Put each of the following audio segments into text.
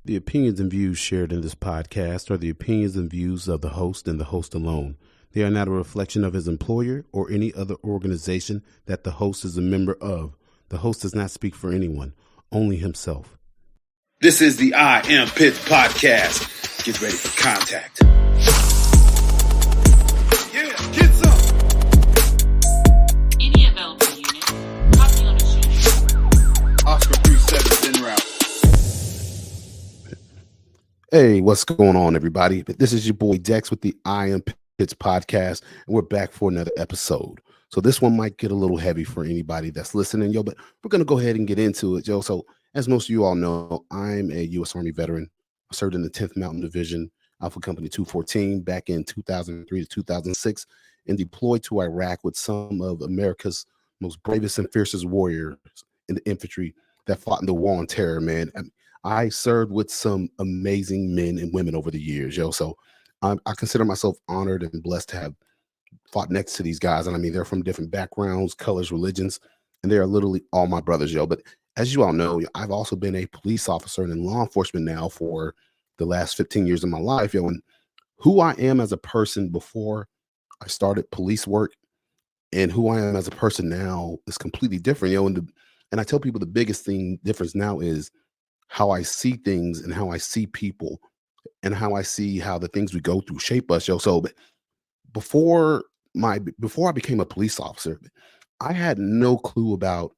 The opinions and views shared in this podcast are the opinions and views of the host and the host alone. They are not a reflection of his employer or any other organization that the host is a member of. The host does not speak for anyone, only himself. This is the I Am Pitts podcast. Get ready for contact. Yeah, get some. Any available unit, copy on a sheet. Oscar 37 en route. Hey, what's going on, everybody? This is your boy Dex with the I Am Pitts podcast, and we're back for another episode. So this one might get a little heavy for anybody that's listening, but we're going to go ahead and get into it, So as most of you all know, I'm a U.S. Army veteran. I served in the 10th Mountain Division, Alpha Company 214, back in 2003 to 2006, and deployed to Iraq with some of America's most bravest and fiercest warriors in the infantry that fought in the war on terror, man. I served with some amazing men and women over the years, So I consider myself honored and blessed to have fought next to these guys. And I mean, they're from different backgrounds, colors, religions, and they are literally all my brothers, But as you all know, I've also been a police officer and in law enforcement now for the last 15 years of my life, And who I am as a person before I started police work and who I am as a person now is completely different, And I tell people the biggest difference now is how I see things and how I see people and how I see how the things we go through shape us, So before I became a police officer, I had no clue about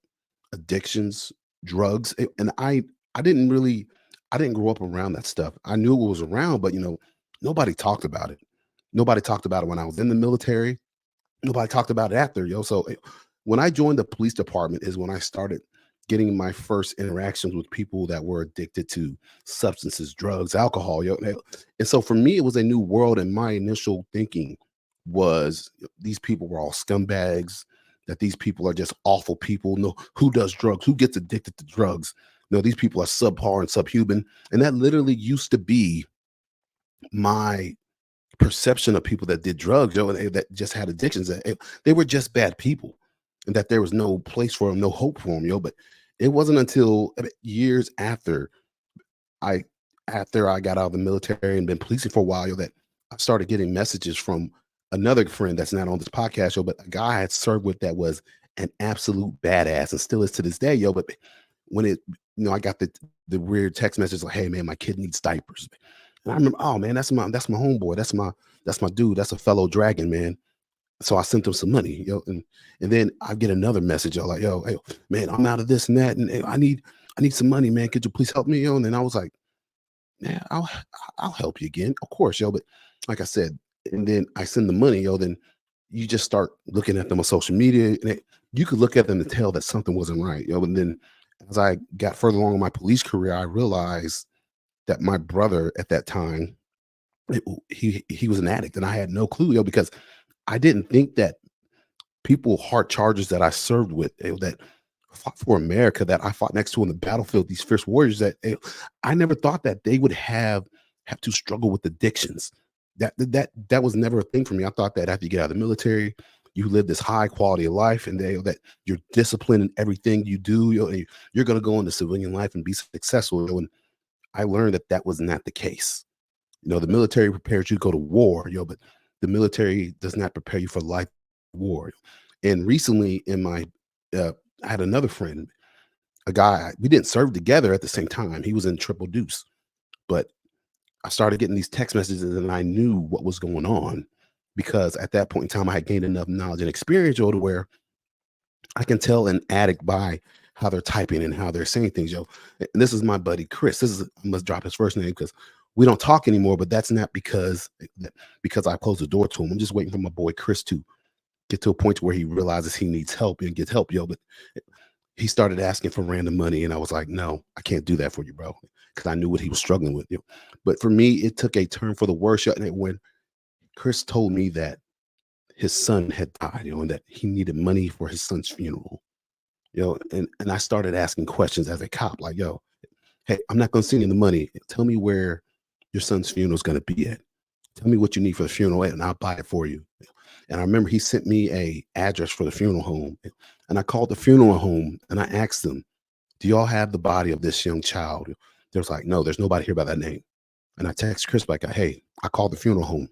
addictions, drugs, and I didn't grow up around that stuff. I knew it was around, but nobody talked about it. Nobody talked about it when I was in the military. Nobody talked about it after, So when I joined the police department is when I started getting my first interactions with people that were addicted to substances, drugs, alcohol, And so for me, it was a new world. And my initial thinking was these people were all scumbags, that these people are just awful people. No, who does drugs? Who gets addicted to drugs? No, these people are subpar and subhuman. And that literally used to be my perception of people that did drugs, that just had addictions, that they were just bad people and that there was no place for them, no hope for them, But it wasn't until years after I got out of the military and been policing for a while, that I started getting messages from another friend that's not on this podcast, but a guy I had served with that was an absolute badass and still is to this day, But when I got the weird text message like, "Hey man, my kid needs diapers." And I remember, oh man, that's my homeboy, that's my dude, that's a fellow dragon, man. So I sent him some money, and then I get another message, like, hey, man, I'm out of this and that, and I need some money, man. Could you please help me, And then I was like, yeah, I'll help you again, of course, But like I said, and then I send the money, Then you just start looking at them on social media, and you could look at them and tell that something wasn't right, And then as I got further along in my police career, I realized that my brother at that time, he was an addict, and I had no clue, because I didn't think that people hard chargers that I served with, that fought for America, that I fought next to on the battlefield, these fierce warriors, that I never thought that they would have to struggle with addictions. That was never a thing for me. I thought that after you get out of the military, you live this high quality of life, and that you're disciplined in everything you do. And you're going to go into civilian life and be successful. And I learned that was not the case. The military prepares you to go to war, but the military does not prepare you for life war. And recently I had another friend, a guy, we didn't serve together at the same time. He was in Triple Deuce, but I started getting these text messages and I knew what was going on, because at that point in time, I had gained enough knowledge and experience, to where I can tell an addict by how they're typing and how they're saying things, And this is my buddy, Chris. I must drop his first name because we don't talk anymore, but that's not because I closed the door to him. I'm just waiting for my boy, Chris, to get to a point where he realizes he needs help and gets help, But he started asking for random money, and I was like, no, I can't do that for you, bro, because I knew what he was struggling with, But for me, it took a turn for the worse, and when Chris told me that his son had died, and that he needed money for his son's funeral, and I started asking questions as a cop, like, hey, I'm not going to send you the money. Tell me where your son's funeral is going to be at. Tell me what you need for the funeral, and I'll buy it for you. And I remember he sent me a address for the funeral home, and I called the funeral home and I asked them, do y'all have the body of this young child? They was like, no, there's nobody here by that name. And I text Chris like, hey, I called the funeral home.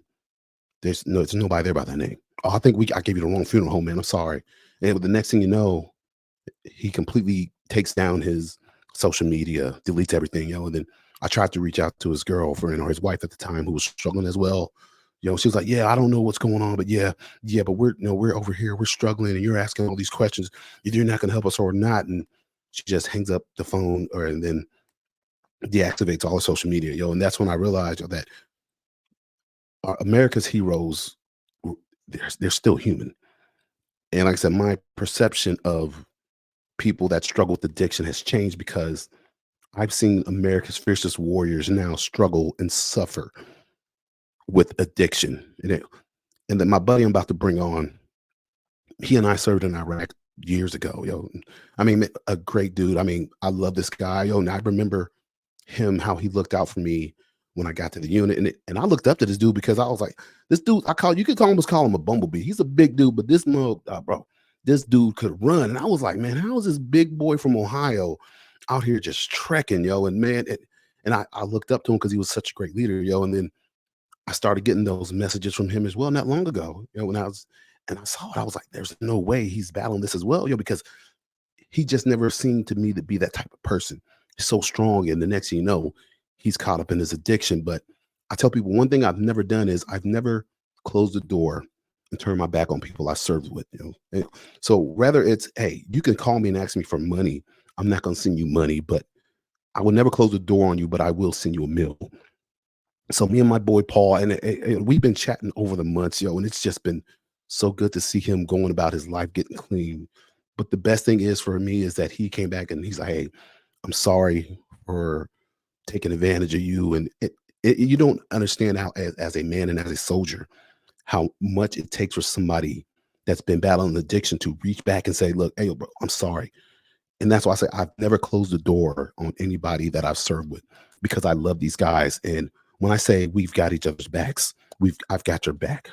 There's nobody there by that name. Oh, I gave you the wrong funeral home, man. I'm sorry. And the next thing you know, he completely takes down his social media, deletes everything, and then I tried to reach out to his girlfriend or his wife at the time who was struggling as well. She was like, yeah, I don't know what's going on, but yeah, but we're over here, we're struggling, and you're asking all these questions. Either you're not gonna help us or not. And she just hangs up the phone and then deactivates all the social media, and that's when I realized that America's heroes, they're still human. And like I said, my perception of people that struggle with addiction has changed because I've seen America's fiercest warriors now struggle and suffer with addiction. And then my buddy I'm about to bring on, he and I served in Iraq years ago, I mean, a great dude. I mean, I love this guy, and I remember him, how he looked out for me when I got to the unit. And I looked up to this dude because I was like, this dude, you could almost call him a bumblebee. He's a big dude, but this dude could run. And I was like, man, how is this big boy from Ohio out here just trekking, and man, and I looked up to him because he was such a great leader, and then I started getting those messages from him as well not long ago, when I saw it, I was like, there's no way he's battling this as well, because he just never seemed to me to be that type of person. He's so strong, and the next thing you know, he's caught up in his addiction. But I tell people, one thing I've never done is I've never closed the door and turned my back on people I served with. And so whether it's, hey, you can call me and ask me for money, I'm not going to send you money, but I will never close the door on you, but I will send you a meal. So me and my boy Paul, and we've been chatting over the months, and it's just been so good to see him going about his life, getting clean. But the best thing is for me is that he came back and he's like, hey, I'm sorry for taking advantage of you. And you don't understand how, as a man and as a soldier, how much it takes for somebody that's been battling addiction to reach back and say, look, hey, bro, I'm sorry. And that's why I say I've never closed the door on anybody that I've served with, because I love these guys. And when I say we've got each other's backs, I've got your back,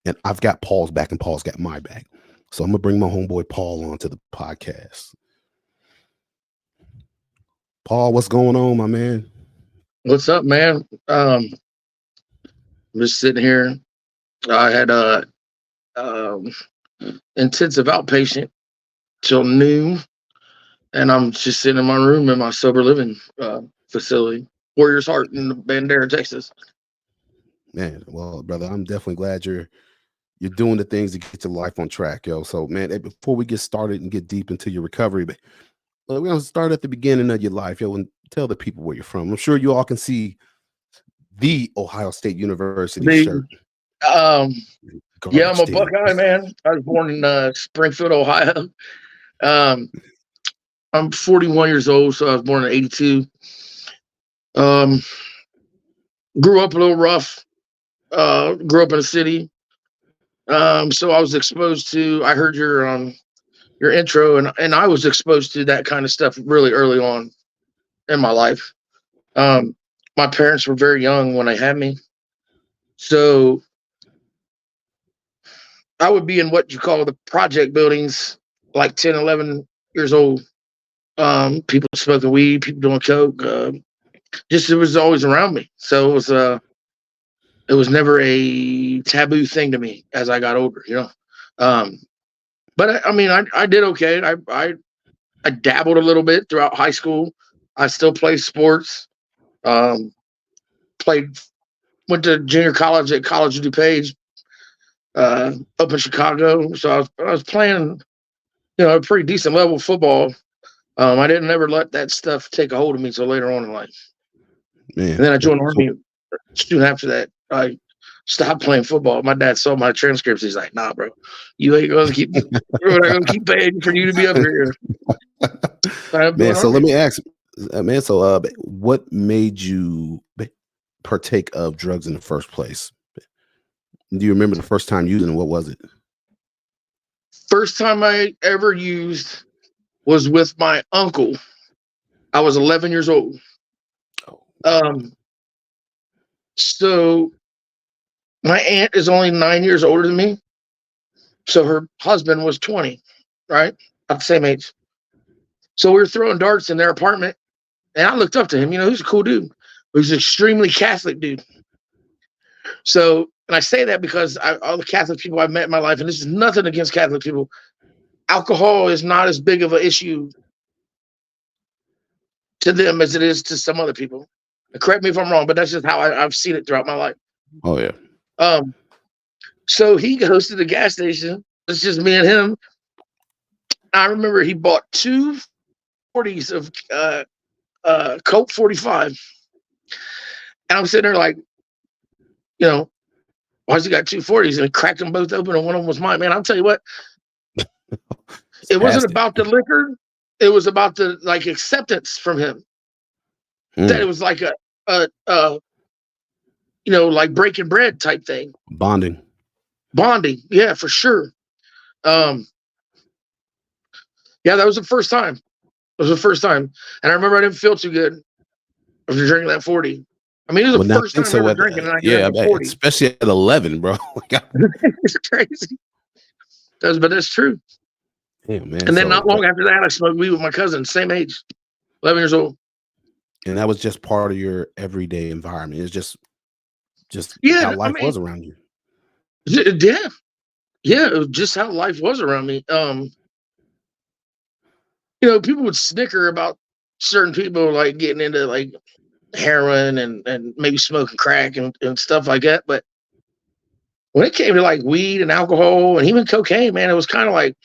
and I've got Paul's back, and Paul's got my back. So I'm gonna bring my homeboy Paul onto the podcast. Paul, what's going on, my man? What's up, man? I'm just sitting here. I had a intensive outpatient till noon, and I'm just sitting in my room in my sober living facility, Warriors Heart in Bandera, Texas. Man, well, brother, I'm definitely glad you're doing the things to get your life on track, yo. So, man, before we get started and get deep into your recovery, but we're gonna start at the beginning of your life, yo, and tell the people where you're from. I'm sure you all can see the Ohio State University shirt. Yeah, I'm a Buckeye, man. I was born in Springfield, Ohio. I'm 41 years old, so I was born in '82. Grew up a little rough. Grew up in a city. So I was exposed to. I heard your intro, and I was exposed to that kind of stuff really early on in my life. My parents were very young when they had me, so I would be in what you call the project buildings, like 10, 11 years old. People smoking weed, people doing coke. Just it was always around me, so it was never a taboo thing to me as I got older, But I mean, I did okay. I dabbled a little bit throughout high school. I still play sports. Went to junior college at College of DuPage, up in Chicago. So I was playing, a pretty decent level of football. I didn't ever let that stuff take a hold of me until later on in life. Man, and then I joined the Army. Soon after that, I stopped playing football. My dad saw my transcripts. He's like, "Nah, bro, you ain't gonna keep. We're not gonna keep paying for you to be up here." Man, so let me ask, man. So, what made you partake of drugs in the first place? Do you remember the first time using it? What was it? First time I ever used was with my uncle. I was 11 years old. So my aunt is only 9 years older than me. So her husband was 20, right? At the same age. So we were throwing darts in their apartment, And I looked up to him. He's a cool dude. But he's an extremely Catholic dude. So, and I say that because all the Catholic people I've met in my life, and this is nothing against Catholic people, alcohol is not as big of an issue to them as it is to some other people. Correct me if I'm wrong, but that's just how I've seen it throughout my life. Oh yeah. So he goes to the gas station. It's just me and him. I remember he bought 2 40s of Colt 45. And I'm sitting there like, why's he got 2 40s? And he cracked them both open, and one of them was mine. Man, I'll tell you what. It wasn't about the liquor. It was about the acceptance from him. That it was like a like breaking bread type thing. Bonding. Yeah, for sure. Yeah, that was the first time. And I remember I didn't feel too good after drinking that 40. I mean, it was the first time I ever drinking, and I drank 40. Especially at 11, bro. It's crazy. But that's true. Yeah, man. And then not long after that, I smoked weed with my cousin, same age, 11 years old. And that was just part of your everyday environment. It's just Yeah, how life was around you. Yeah. Yeah, it was just how life was around me. People would snicker about certain people like getting into like heroin and maybe smoking crack and stuff like that. But when it came to like weed and alcohol and even cocaine, man, it was kind of like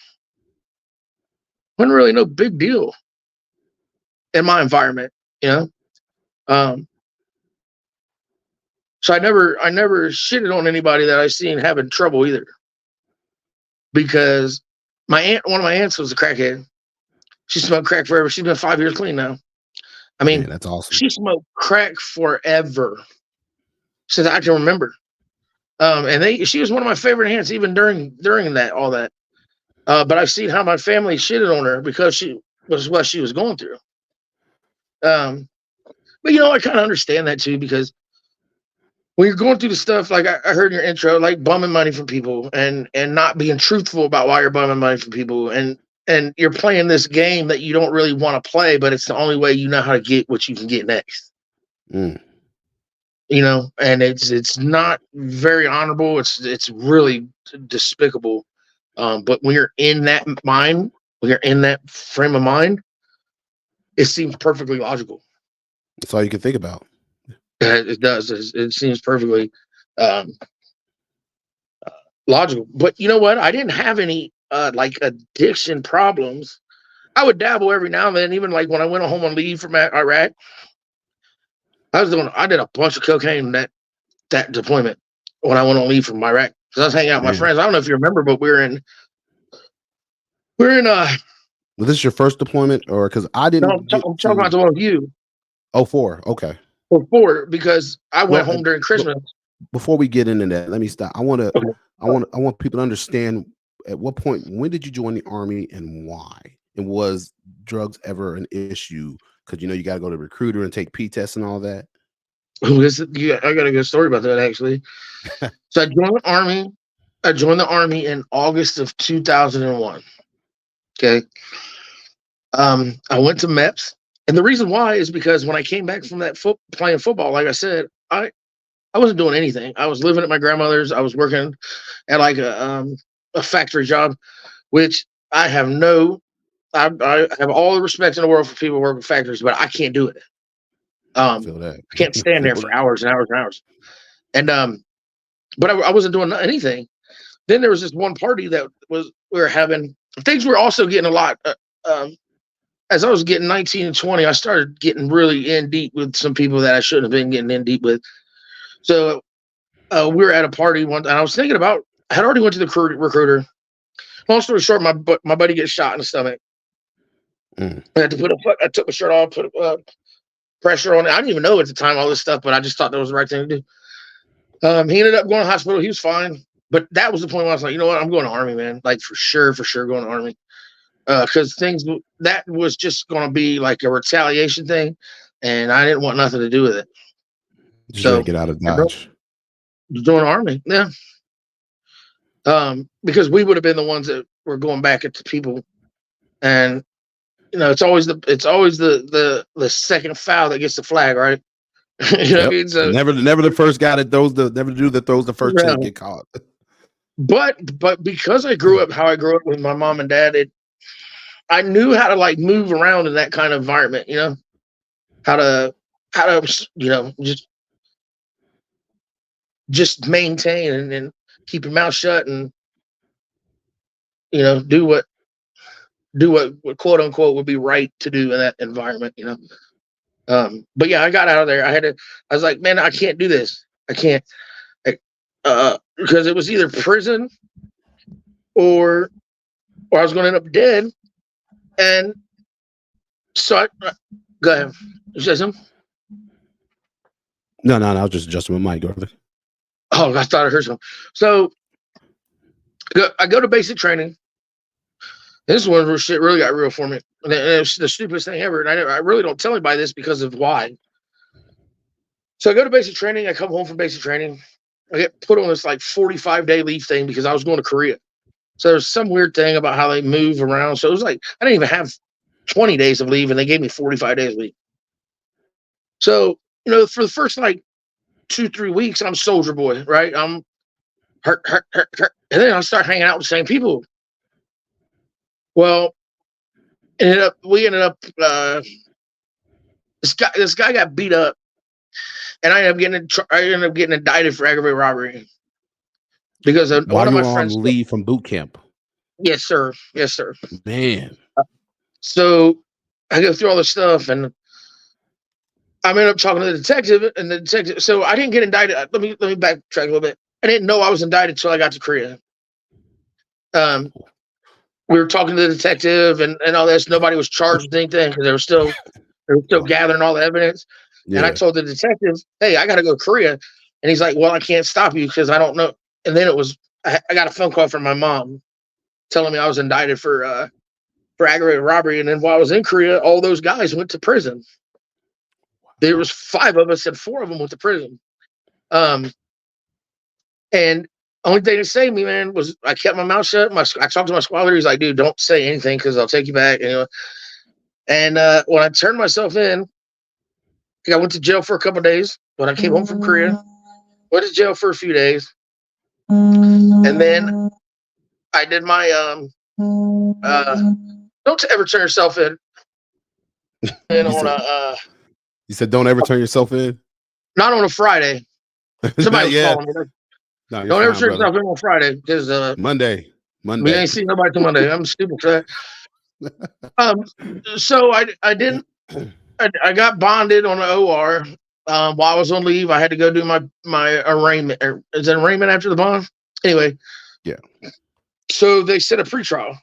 wasn't really no big deal in my environment, So I never shitted on anybody that I seen having trouble either, because one of my aunts was a crackhead. She smoked crack forever. She's been 5 years clean now. I mean, man, that's awesome. She smoked crack forever since I can remember. And she was one of my favorite aunts even during all that. But I've seen how my family shitted on her because she was what she was going through. But I kind of understand that too, because when you're going through the stuff, like I heard in your intro, like bumming money from people and not being truthful about why you're bumming money from people, and you're playing this game that you don't really want to play, but it's the only way you know how to get what you can get next. And it's not very honorable. It's really despicable. But when you're in that mind, when you're in that frame of mind, it seems perfectly logical. That's all you can think about. It does. It seems perfectly logical. But you know what? I didn't have any like addiction problems. I would dabble every now and then, even like when I went home on leave from Iraq. I did a bunch of cocaine that deployment when I went on leave from Iraq. Because I was hanging out with my friends. I don't know if you remember, but we're in Was this your first deployment, or because I didn't? No, I'm talking about the one with you. 04. Okay. 04, because I went home during Christmas. Before we get into that, let me stop. I want people to understand at what point, when did you join the Army and why? And was drugs ever an issue? Because you got to go to recruiter and take P tests and all that. I got a good story about that, actually. So I joined the Army. I joined the Army in August of 2001. Okay. I went to MEPS, and the reason why is because when I came back from that playing football, like I said, I wasn't doing anything. I was living at my grandmother's. I was working at like a factory job, which I have I have all the respect in the world for people who work in factories, but I can't do it. I can't stand there for hours and hours and hours. And but I wasn't doing anything. Then there was this one party that we were having. Things were also getting a lot. As I was getting 19 and 20, I started getting really in deep with some people that I shouldn't have been getting in deep with. So we were at a party one, and I was thinking about. I had already went to the recruiter. Long story short, my buddy gets shot in the stomach. I had to I took my shirt off, put pressure on it. I didn't even know at the time all this stuff, but I just thought that was the right thing to do. He ended up going to the hospital. He was fine. But that was the point where I was like, you know what? I'm going to Army, man. Like, for sure going to Army. Because that was just going to be like a retaliation thing. And I didn't want nothing to do with it. So get out of Dodge. Join the Army, yeah. Because we would have been the ones that were going back at the people. And it's always the second foul that gets the flag, right? You know what I Yep. mean? So Never the first guy that throws the first yeah. hit get caught. But because I grew up how I grew up with my mom and dad, I knew how to like move around in that kind of environment, how to just maintain and keep your mouth shut and do what quote unquote would be right to do in that environment. But yeah, I got out of there. I was like, man, I can't do this. I can't, because it was either prison or I was going to end up dead. And so go ahead. You say something? No, I was just adjusting my mic. Go ahead. Oh, I thought I heard something. So I go to basic training. This is when shit really got real for me. And it's the stupidest thing ever. And I really don't tell anybody this because of why. So I go to basic training. I come home from basic training. I get put on this like 45-day leave thing because I was going to Korea. So there's some weird thing about how they move around. So it was like I didn't even have 20 days of leave, and they gave me 45 days of leave. So for the first like 2-3 weeks, I'm soldier boy, right? I'm hurt, and then I start hanging out with the same people. Well, we ended up this guy got beat up, and I ended up getting indicted for aggravated robbery because one of my friends on leave from boot camp. Yes, sir. Man. So I go through all this stuff, and I ended up talking to the detective, and the detective. So I didn't get indicted. Let me backtrack a little bit. I didn't know I was indicted until I got to Korea. We were talking to the detective and all this. Nobody was charged with anything because they were still gathering all the evidence. Yeah. And I told the detective, "Hey, I got to go to Korea," and he's like, "Well, I can't stop you because I don't know." And then I got a phone call from my mom telling me I was indicted for aggravated robbery. And then while I was in Korea, all those guys went to prison. There was 5 of us, and 4 of them went to prison. And only thing that saved me, man, was I kept my mouth shut. I talked to my squad leader. He's like, "Dude, don't say anything because I'll take you back." And when I turned myself in, I went to jail for a couple of days. When I came home from Korea, went to jail for a few days, and then I did my don't ever turn yourself in. And you said don't ever turn yourself in. Not on a Friday. Somebody was calling me. No, don't ever turn yourself in on Friday because Monday. We ain't seen nobody till Monday. I'm stupid for that. So I didn't. I got bonded on the OR. While I was on leave, I had to go do my arraignment. Is it arraignment after the bond? Anyway. Yeah. So they set a pretrial.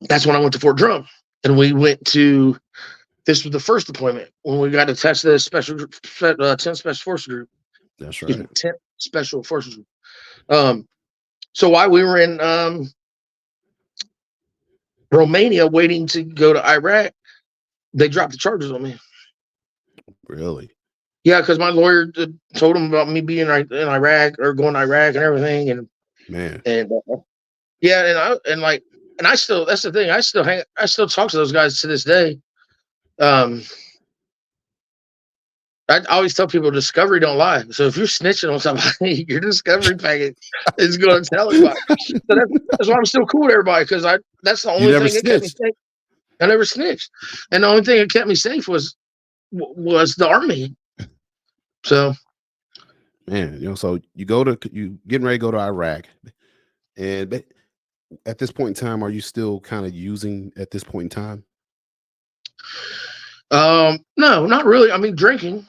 That's when I went to Fort Drum, and we went to. This was the first deployment when we got to test the 10th Special Forces Group. That's right. 10th Special Forces Group. So while we were in Romania waiting to go to Iraq, they dropped the charges on me. Really? Yeah, because my lawyer told him about me being in Iraq or going to Iraq and everything, and man, and yeah, and I still, that's the thing, I still talk to those guys to this day. I always tell people discovery don't lie. So if you're snitching on somebody, your discovery packet is going to tell everybody. So that's why I'm still cool with everybody, because that's the only thing that kept me safe. I never snitched, and the only thing that kept me safe was the Army. So, man, so you getting ready to go to Iraq, and at this point in time, are you still kind of using at this point in time? No, not really. I mean, drinking.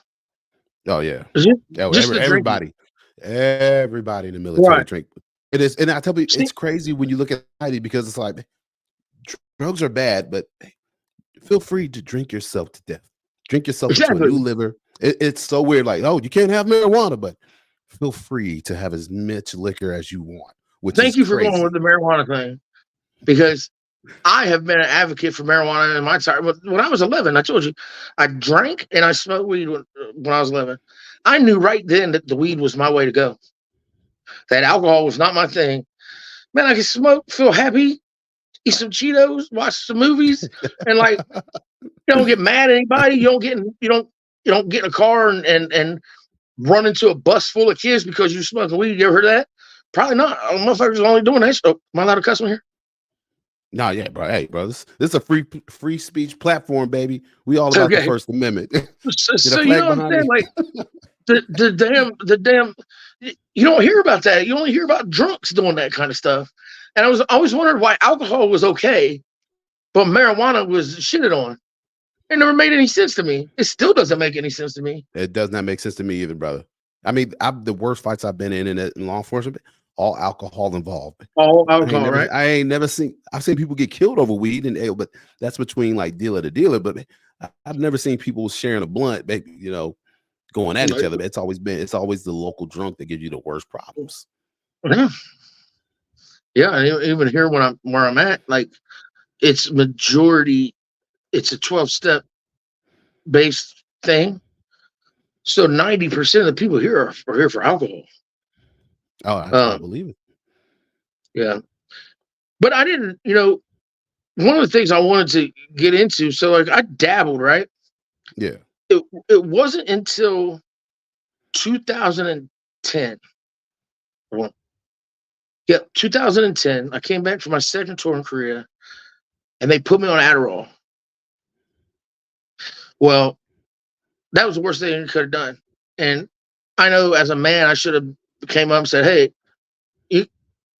Oh yeah, everybody in the military drink. It is, and I tell you, it's crazy when you look at it, because it's like drugs are bad, but feel free to drink yourself to death. Drink yourself into a new liver. It's so weird. Like, oh, you can't have marijuana, but feel free to have as much liquor as you want. Thank you for going with the marijuana thing, because I have been an advocate for marijuana in my time. When I was 11, I told you, I drank and I smoked weed when I was 11. I knew right then that the weed was my way to go. That alcohol was not my thing. Man, I could smoke, feel happy, eat some Cheetos, watch some movies, and like you don't get mad at anybody. You don't get in a car and run into a bus full of kids because you're smoking weed. You ever heard of that? Probably not. Motherfuckers are only doing that. Oh, am I allowed to cuss on here? No, yeah, bro. Hey, bro, this is a free speech platform, baby. We all about the First Amendment. So you know what I'm saying? Like the damn you don't hear about that. You only hear about drunks doing that kind of stuff. And I always wondered why alcohol was okay, but marijuana was shitted on. It never made any sense to me. It still doesn't make any sense to me. It does not make sense to me either, brother. I mean, the worst fights I've been in law enforcement, all alcohol involved. All alcohol, right? I've seen people get killed over weed and ale, but that's between like dealer to dealer. But I've never seen people sharing a blunt, you know, going at each other. It's always the local drunk that gives you the worst problems. Yeah, and even here where I'm at, like it's majority, it's a 12-step based thing. So 90% of the people here are here for alcohol. Oh, I believe it. Yeah. But I didn't, one of the things I wanted to get into, so like I dabbled, right? Yeah. It wasn't until 2010. Yeah, 2010. I came back from my second tour in Korea and they put me on Adderall. Well, that was the worst thing you could have done. And I know as a man, I should have came up and said, hey,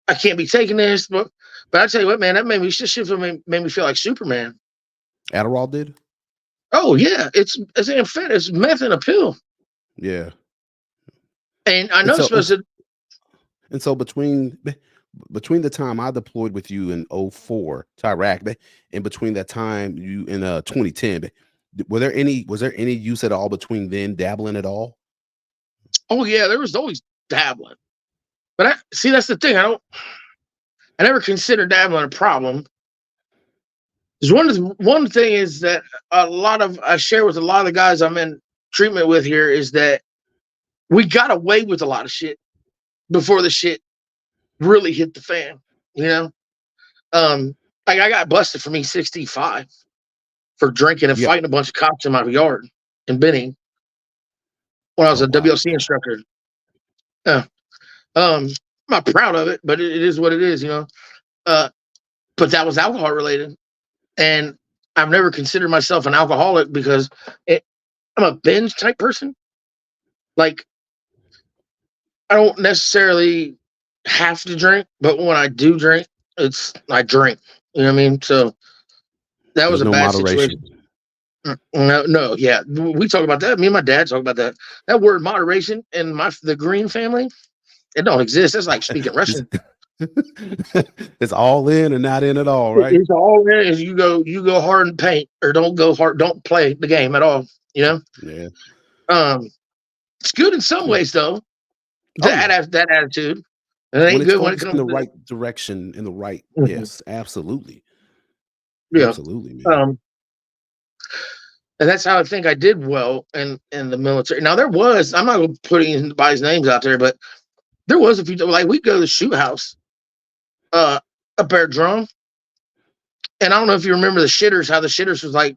I can't be taking this. But I tell you what, man, that made me feel like Superman. Adderall did? Oh, yeah. It's meth in a pill. Yeah. And I know and so between the time I deployed with you in 2004 to Iraq, and between that time you in 2010, was there any use at all between then, dabbling at all? Oh yeah, there was always dabbling. But that's the thing. I never considered dabbling a problem. Because one thing is that I share with a lot of the guys I'm in treatment with here is that we got away with a lot of shit before the shit really hit the fan, like I got busted for E65 for drinking and fighting a bunch of cops in my yard in Benning when I was a WLC instructor. I'm not proud of it, but it is what it is, but that was alcohol related, and I've never considered myself an alcoholic because I'm a binge type person. Like I don't necessarily have to drink, but when I do drink, I drink. You know what I mean? So that was a bad situation. No, yeah. We talk about that. Me and my dad talk about that. That word moderation in the Greene family, it don't exist. That's like speaking Russian. It's all in and not in at all, right? It's all in as you go hard and paint, or don't go hard, don't play the game at all. Yeah. It's good in some ways though. That attitude. It ain't good when it comes in the right direction, in the right. Mm-hmm. Yes, absolutely. Yeah. Absolutely, man. And that's how I think I did well in the military. Now I'm not going to put anybody's names out there, but there was a few, like we'd go to the shoot house up there at Drum. And I don't know if you remember how the shitters was like,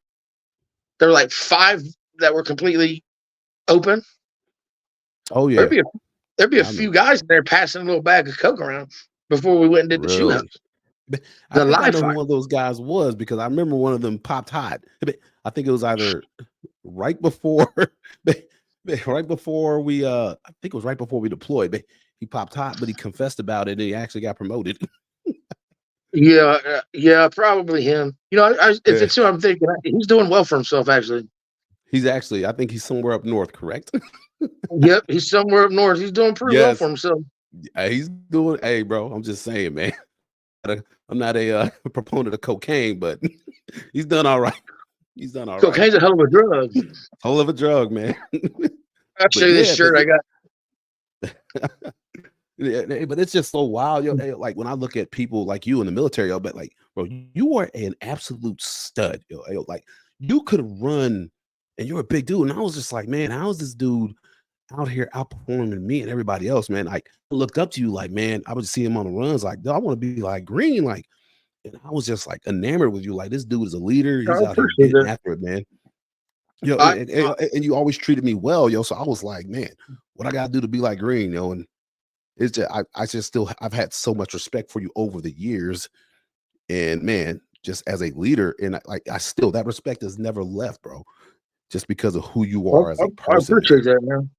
there were like 5 that were completely open. Oh yeah. There'd be a few guys in there passing a little bag of Coke around before we went and did the shoot house. I know who one of those guys was because I remember one of them popped hot. I think it was either right before we deployed. He popped hot, but he confessed about it and he actually got promoted. Yeah, probably him. If it's who I'm thinking, he's doing well for himself actually. I think he's somewhere up north, correct? Yep, he's somewhere up north. He's doing pretty well for himself. He's doing. Hey, bro, I'm just saying, man. I'm not a proponent of cocaine, but he's done all right. He's done all right. Cocaine's a hell of a drug. Hell of a drug, man. I'll show you this shirt I got. Yeah, but it's just so wild. Like when I look at people like you in the military, I'll bet like, bro, you are an absolute stud. Like you could run and you're a big dude. And I was just like, man, how is this dude out here outperforming me and everybody else, man? Like I looked up to you like, man, I would see him on the runs. Like, I want to be like Greene. Like and I was just like enamored with you. Like, this dude is a leader. I He's out here appreciate getting that. after it, man. Yo, I, and you always treated me well, yo. So I was like, man, what I gotta do to be like Greene, yo? And it's just I just still I've had so much respect for you over the years. And man, just as a leader, and I still that respect has never left, bro. Just because of who you are as a I person, man. appreciate that, man.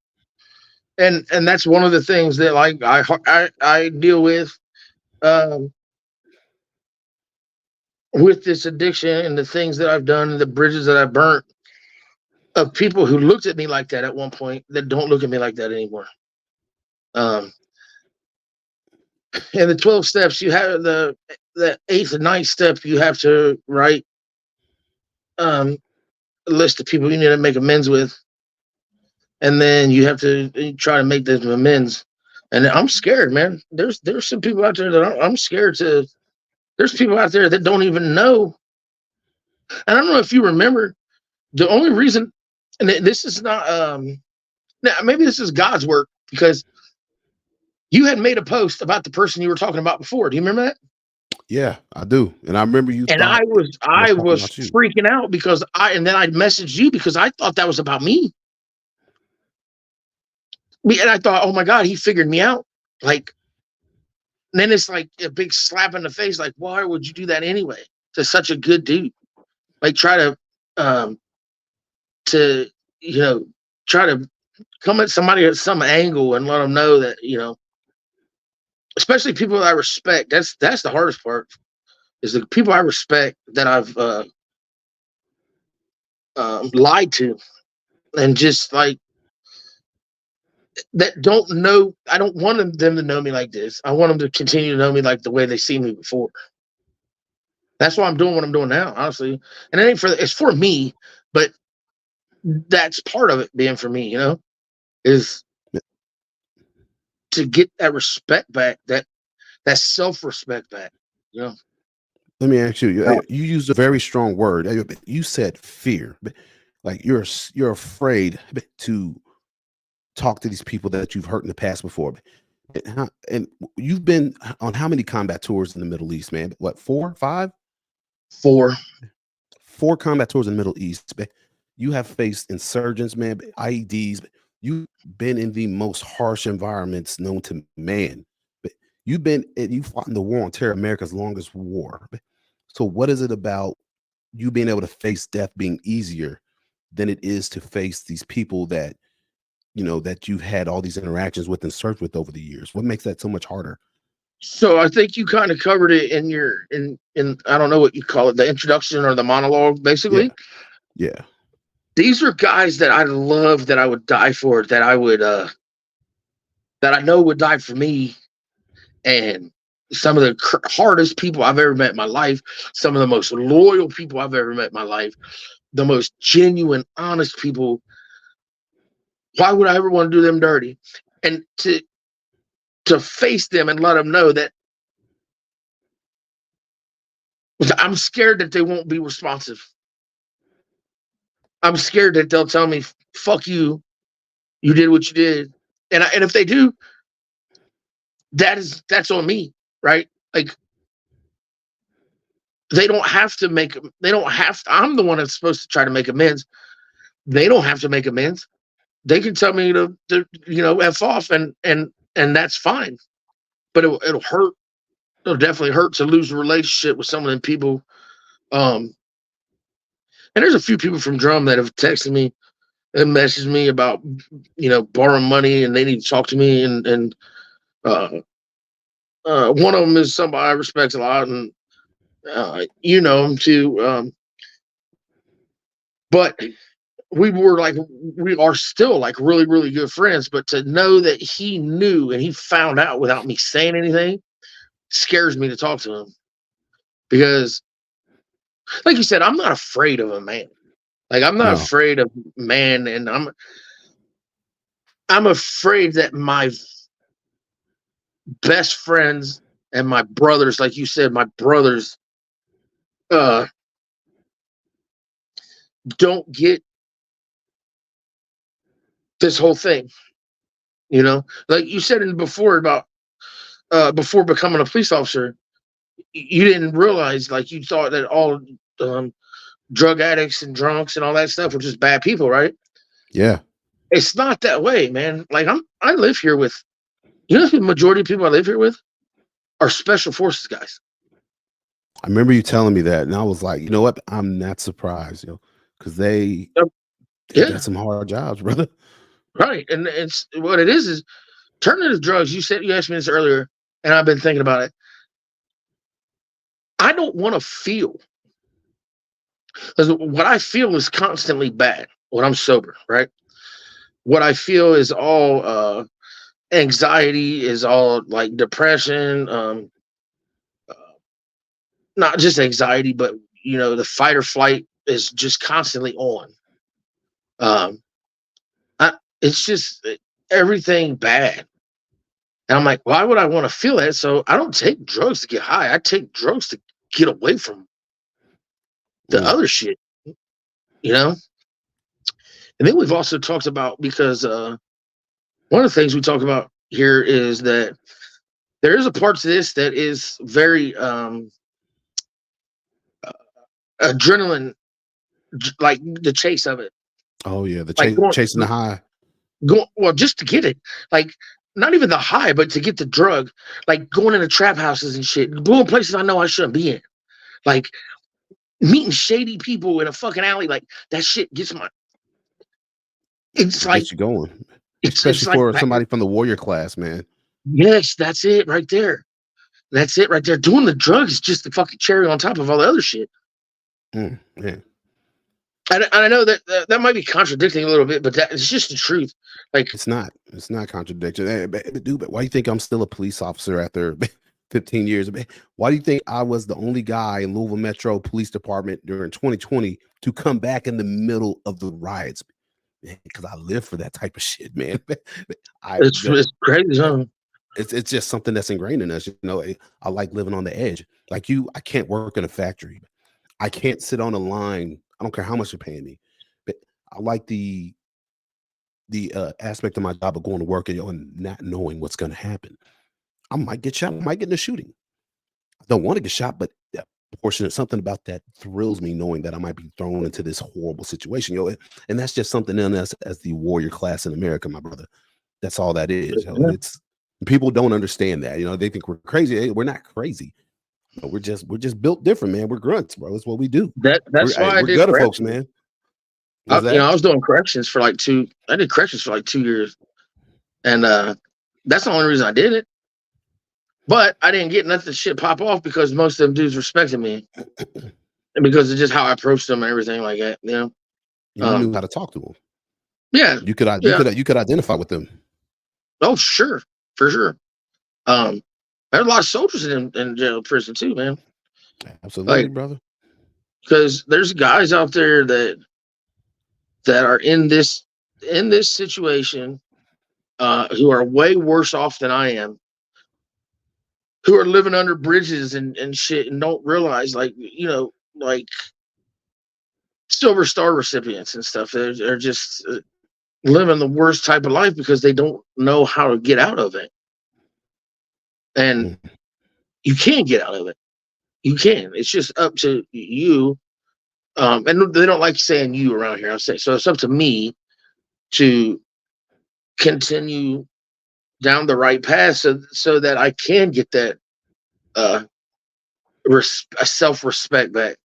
And that's one of the things that like I deal um, with this addiction and the things that I've done and the bridges that I've burnt of people who looked at me like that at one point that don't look at me like that anymore. Um, and the 12 steps you have the eighth and ninth step you have to write um, a list of people you need to make amends with, and then you have to try to make those amends. And I'm scared, man. There's some people out there that I'm scared to. There's people out there that don't even know. And I don't know if you remember the only reason, and this is not now maybe this is God's work because you had made a post about the person you were talking about before. Do you remember that? Yeah, I do. And I remember you And thought I was I talking was about you. freaking out because and then I messaged you because I thought that was about me. And I thought, oh my God, he figured me out. Like, and then it's like a big slap in the face. Like, why would you do that anyway? To such a good dude, like try um, to you know try to come at somebody at some angle and let them know that especially people that I respect. That's the hardest part is the people I respect that I've lied to and just like that don't know. I don't want them to know me like this. I want them to continue to know me like the way they see me before. That's why I'm doing what I'm doing now, honestly. And it ain't it's for me, but that's part of it being for me, is to get that respect back, that self-respect back, you know. Let me ask you. You used a very strong word. You said fear. Like you're afraid to talk to these people that you've hurt in the past before. And you've been on how many combat tours in the Middle East, man? What, 4, 5? For 4 combat tours in the Middle East. You have faced insurgents, man, IEDs. You've been in the most harsh environments known to man. But you fought in the war on terror, America's longest war. So what is it about you being able to face death being easier than it is to face these people that that you've had all these interactions with and served with over the years? What makes that so much harder? so I think you kind of covered it in your in I don't know what you call it, the introduction or the monologue. Yeah, Basically, yeah. these are guys that I love, that I would die for, that I would that I know would die for me, and some of the hardest people I've ever met in my life, some of the most loyal people I've ever met in my life, the most genuine, honest people. Why would I ever want to do them dirty? And to face them and let them know that I'm scared that they won't be responsive. I'm scared that they'll tell me, "Fuck you, you did what you did," and if they do, that's on me, right? Like they don't have to make. They don't have to. I'm the one that's supposed to try to make amends. They don't have to make amends. They can tell me to f off, and that's fine. But it'll hurt. It'll definitely hurt to lose a relationship with some of them people. Um, and there's a few people from Drum that have texted me and messaged me about borrowing money and they need to talk to me, and uh, one of them is somebody I respect a lot, and you know him too. But we are still like really, really good friends. But to know that he knew and he found out without me saying anything scares me to talk to him because, like you said, I'm not afraid of a man. Like I'm not No. afraid of man, and I'm afraid that my best friends and my brothers, like you said, my brothers, uh, don't get this whole thing. Like you said before about before becoming a police officer, you didn't realize, like, you thought that all drug addicts and drunks and all that stuff were just bad people, right? Yeah. It's not that way, man. Like, I live here with, the majority of people I live here with are special forces guys. I remember you telling me that, and I was like, you know what? I'm not surprised, because they Yeah, got some hard jobs, brother. right. And it's what it is turning to drugs. You asked me this earlier, and I've been thinking about it. I don't want to feel, because what I feel is constantly bad when I'm sober, right? What I feel is all anxiety, is all like depression, not just anxiety, but the fight or flight is just constantly on. Um, it's just everything bad. And I'm like, why would I want to feel that? So I don't take drugs to get high. I take drugs to get away from the other shit, you know? And then we've also talked about, because one of the things we talk about here is that there is a part to this that is very adrenaline, like the chase of it. Oh yeah, the Like chasing the high. well, just to get it. Like, not even the high, but to get the drug. Like going into trap houses and shit, going places I know I shouldn't be in. Like meeting shady people in a fucking alley. Like that shit gets my. It's like Gets you going, it's especially like for somebody from the warrior class, man. yes, that's it right there. That's it right there. Doing the drugs is just the fucking cherry on top of all the other shit. Yeah. And I know that might be contradicting a little bit, but that it's just the truth. Like It's not contradiction. Hey, dude, but why do you think I'm still a police officer after 15 years? Why do you think I was the only guy in Louisville Metro Police Department during 2020 to come back in the middle of the riots? Because I live for that type of shit, man. it's crazy, huh? It's just something that's ingrained in us. I like living on the edge. Like you, I can't work in a factory. I can't sit on a line. I don't care how much you're paying me, but I like the aspect of my job of going to work and not knowing what's going to happen. I might get shot. I might get in a shooting. I don't want to get shot, but that portion of something about that thrills me, knowing that I might be thrown into this horrible situation. And that's just something in us as the warrior class in America, my brother. That's all that is. It's people don't understand that. They think we're crazy. Hey, we're not crazy. No, we're just built different, man. We're grunts, bro. That's what we do. That's why I we're did gutter folks, man. I was doing corrections for like I did corrections for like 2 years, and that's the only reason I did it. But I didn't get nothing shit pop off because most of them dudes respected me, and because of just how I approached them and everything like that. You knew how to talk to them. Yeah, you could identify with them. Oh, sure, for sure. There's a lot of soldiers in jail, prison too, man. Absolutely, brother. Because there's guys out there that are in this situation, who are way worse off than I am, who are living under bridges and shit, and don't realize, like Silver Star recipients and stuff. They're just living the worst type of life because they don't know how to get out of it. And you can get out of it. You can. It's just up to you. And they don't like saying you around here. I'll say so. It's up to me to continue down the right path, so that I can get that self-respect back.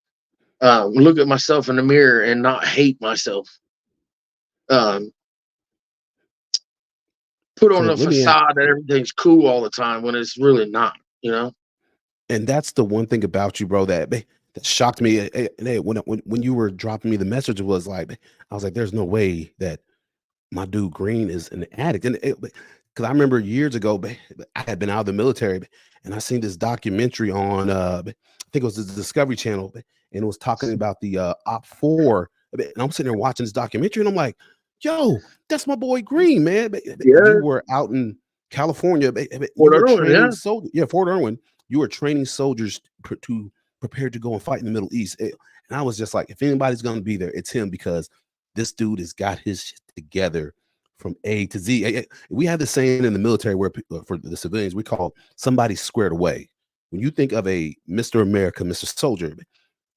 Look at myself in the mirror and not hate myself. Put on a facade that everything's cool all the time when it's really not. And that's the one thing about you, bro, that shocked me. When you were dropping me the message, was like, I was like, there's no way that my dude Greene is an addict. And because I remember years ago, I had been out of the military, and I seen this documentary on, I think it was the Discovery Channel, and it was talking about the Op 4. And I'm sitting there watching this documentary, and I'm like, yo, that's my boy Greene, man. You were out in California. Fort Irwin, Fort Irwin. You were training soldiers to prepare to go and fight in the Middle East. And I was just like, if anybody's going to be there, it's him, because this dude has got his shit together from A to Z. We have this saying in the military where for the civilians, we call somebody squared away. when you think of a Mr. America, Mr. Soldier,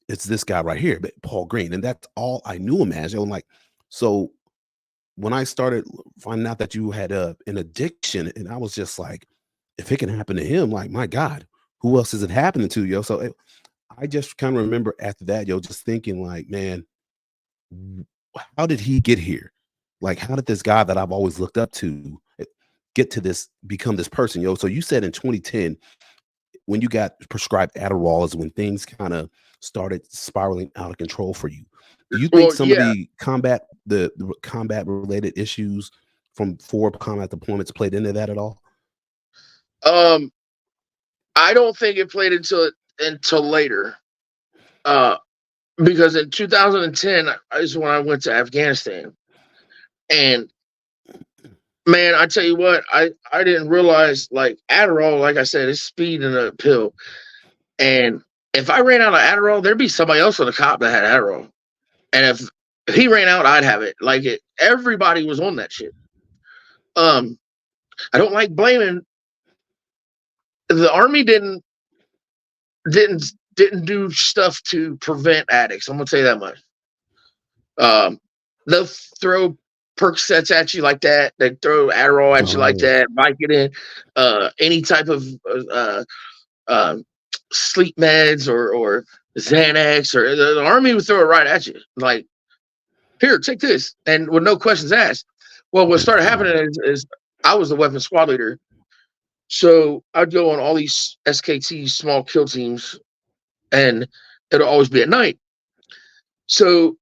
it's this guy right here, Paul Greene, and that's all I knew him as. I'm like, so when I started finding out that you had an addiction, and I was just like, if it can happen to him, like, my God, who else is it happening to, yo? So I just kind of remember after that, yo, just thinking like, man, how did he get here? Like, how did this guy that I've always looked up to get to this, become this person, yo? So you said in 2010, when you got prescribed Adderall is when things kind of started spiraling out of control for you. Do you think Well, some of yeah. the combat related issues from 4 combat deployments played into that at all? I don't think it played until later. Because in 2010 is when I went to Afghanistan. And man, I tell you what, I didn't realize, like, Adderall, like I said, it's speed in a pill. And if I ran out of Adderall, there'd be somebody else on the cop that had Adderall. And if he ran out, I'd have it. Like, everybody was on that shit. I don't like blaming. The Army didn't do stuff to prevent addicts. I'm gonna say that much. They'll throw Percocets at you like that. They throw Adderall at you like that. Vicodin, any type of sleep meds or Xanax, or the Army would throw it right at you. Like, here, take this, and with no questions asked. Well, what started happening is I was the weapons squad leader, so I'd go on all these SKT small kill teams, and it'll always be at night. So,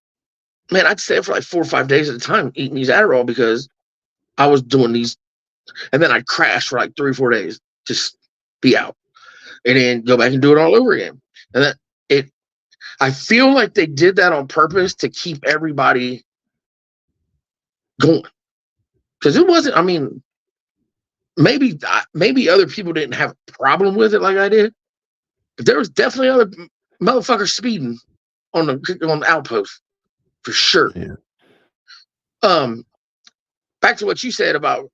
man, I'd stay for like 4 or 5 days at a time eating these Adderall because I was doing these, and then I'd crash for like 3 or 4 days, just be out, and then go back and do it all over again. And then I feel like they did that on purpose to keep everybody going, because it wasn't. I mean, maybe other people didn't have a problem with it like I did, but there was definitely other motherfuckers speeding on the outpost for sure. Yeah. Back to what you said about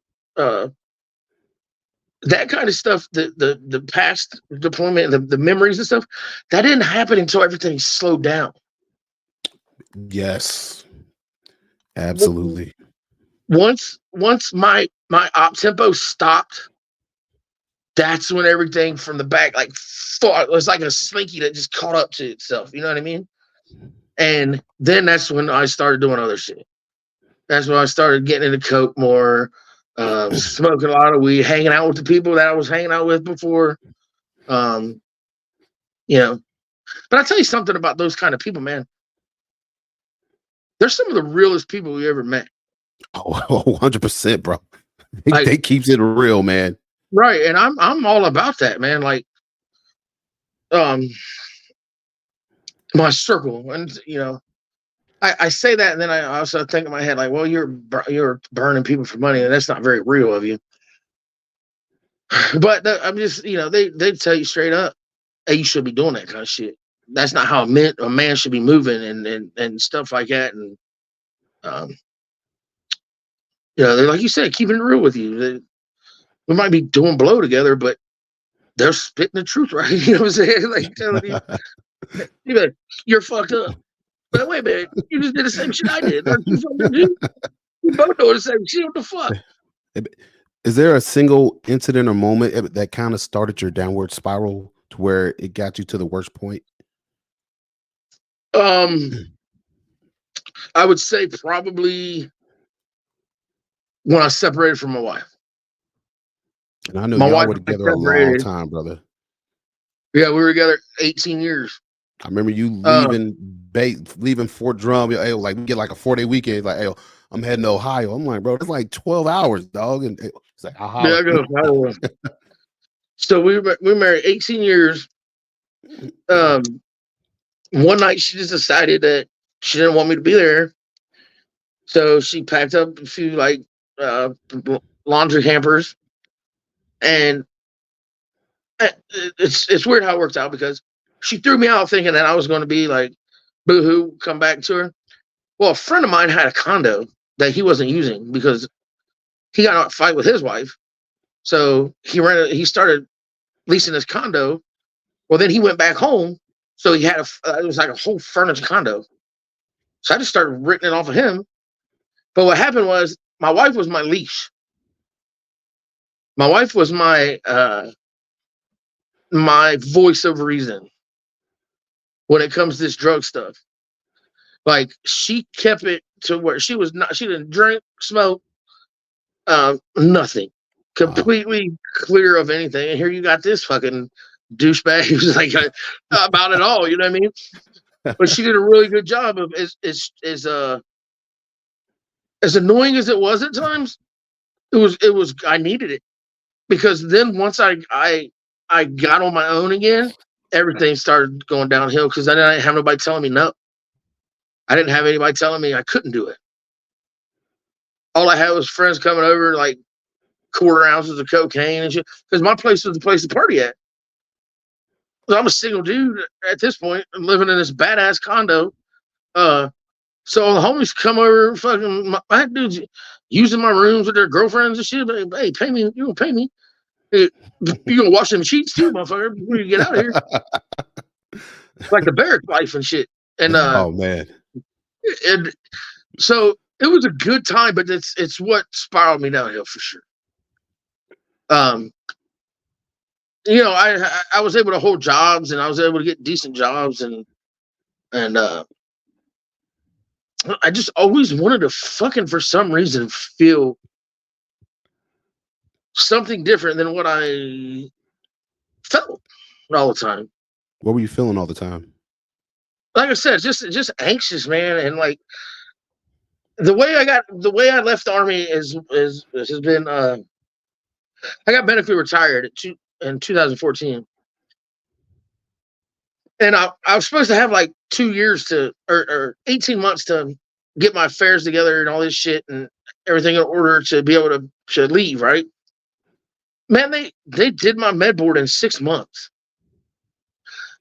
that kind of stuff, the past deployment, the memories and stuff, that didn't happen until everything slowed down. Yes, absolutely. Once my op tempo stopped, that's when everything from the back, like, it was like a slinky that just caught up to itself. You know what I mean? And then that's when I started doing other shit. That's when I started getting into coke more, smoking a lot of weed, hanging out with the people that I was hanging out with before. You know, but I'll tell you something about those kind of people, man. They're some of the realest people we ever met. Oh, 100%, bro. They keeps it real, man. Right, and I'm all about that, man. Like, my circle, and I say that, and then I also think in my head, like, well, you're burning people for money, and that's not very real of you. But I'm just, they tell you straight up, hey, you should be doing that kind of shit. That's not how a man should be moving, and stuff like that. And they're, like you said, keeping it real with you. We might be doing blow together, but they're spitting the truth, right? You know what I'm saying? Like, telling you, you're fucked up. But wait a minute, you just did the same shit I did. You both doing the same shit. What the fuck? Is there a single incident or moment that kind of started your downward spiral to where it got you to the worst point? I would say probably when I separated from my wife. And I know y'all were together a long time, brother. Yeah, we were together 18 years. I remember you leaving Fort Drum. Hey, like, we get like a 4-day weekend. Like, hey, I'm heading to Ohio. I'm like, bro, it's like 12 hours, dog. And it's like, yeah, I go. So we married 18 years. One night she just decided that she didn't want me to be there, so she packed up a few laundry hampers, and it's weird how it worked out, because she threw me out thinking that I was going to be like, boo-hoo, come back to her. Well, a friend of mine had a condo that he wasn't using because he got in a fight with his wife. So he started leasing his condo Well, then he went back home, so he had it was like a whole furnished condo. So I just started renting it off of him. But what happened was my wife was my leash. My wife was my voice of reason when it comes to this drug stuff. Like, she kept it to where she didn't drink, smoke, nothing. Completely clear of anything. And here you got this fucking douchebag who's like about it all, you know what I mean? But she did a really good job of as annoying as it was at times, it was I needed it. Because then once I got on my own again, everything started going downhill because I didn't have nobody telling me no. I didn't have anybody telling me I couldn't do it. All I had was friends coming over, like quarter ounces of cocaine and shit. Because my place was the place to party at. I'm a single dude at this point, living in this badass condo. So the homies come over, fucking, I had dudes using my rooms with their girlfriends and shit. But, hey, pay me. You gonna pay me? Hey, you gonna wash them sheets too, motherfucker, before you get out of here. Like the barrack life and shit. And oh man. And so it was a good time, but it's what spiraled me downhill for sure. You know, I was able to hold jobs, and I was able to get decent jobs, and I just always wanted to fucking, for some reason, feel something different than what I felt all the time. What were you feeling all the time? Like I said, just anxious, man, and like the way I left the Army has been I got benefit retired in 2014. And I was supposed to have like 2 years or 18 months to get my affairs together and all this shit and everything in order to be able to leave, right? Man, they did my med board in 6 months.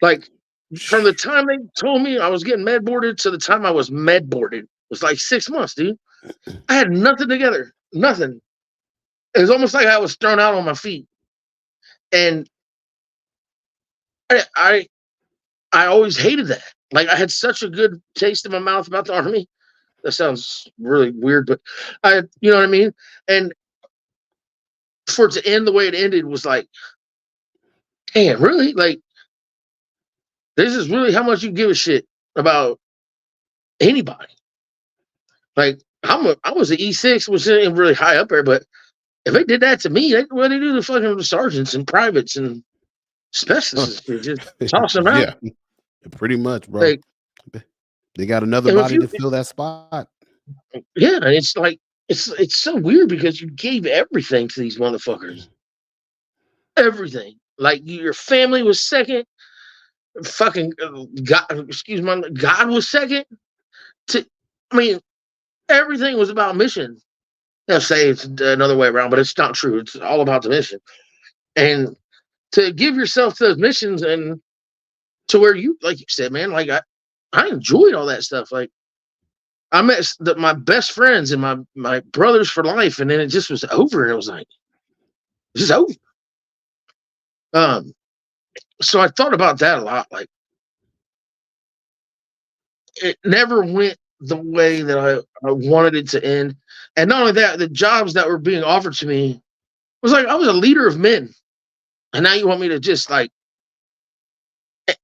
Like, from the time they told me I was getting med boarded to the time I was med boarded was like 6 months, dude. I had nothing together, nothing. It was almost like I was thrown out on my feet. And I always hated that. Like, I had such a good taste in my mouth about the Army. That sounds really weird, but you know what I mean? And for it to end the way it ended was like, damn, really? Like, this is really how much you give a shit about anybody. Like, I was an E6, was really high up there, but if they did that to me, what they do to fucking sergeants and privates and specialists, just toss them out. Yeah, pretty much, bro. Like, they got another body to fill that spot. Yeah, and it's like it's so weird because you gave everything to these motherfuckers. Everything. Like, your family was second. Fucking God was second. I mean, everything was about mission. They'll say it's another way around, but it's not true. It's all about the mission. And to give yourself to those missions and to where you, like you said, man, like I enjoyed all that stuff. Like, I met my best friends and my brothers for life, and then it just was over, and it was like, it's just over. So I thought about that a lot. Like, it never went the way that I wanted it to end. And not only that, the jobs that were being offered to me was like, I was a leader of men. And now you want me to just like,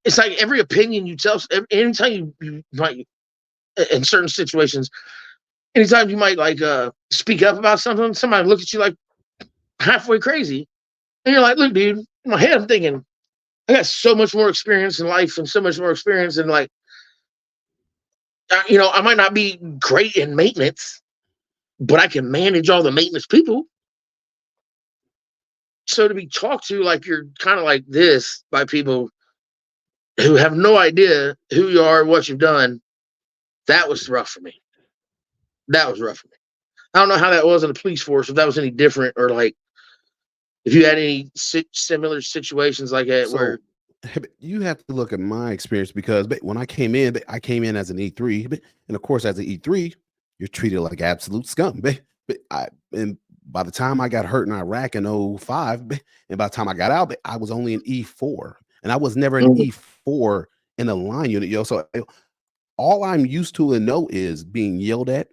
it's like every opinion you tell, anytime you might, in certain situations, anytime you might like speak up about something, somebody look at you like halfway crazy. And you're like, look, dude, in my head, I'm thinking, I got so much more experience in life and so much more experience in like, you know, I might not be great in maintenance, but I can manage all the maintenance people. So to be talked to like you're kind of like this by people who have no idea who you are, what you've done, that was rough for me. That was rough for me. I don't know how that was in the police force, if that was any different, or like if you had any similar situations like that. So, where you have to look at my experience, because when I came in as an E3, and of course, as an E3, you're treated like absolute scum. And by the time I got hurt in Iraq in 2005, and by the time I got out, I was only an E4. and I was never an Mhm. E4 in a line unit, yo. So all I'm used to and know is being yelled at,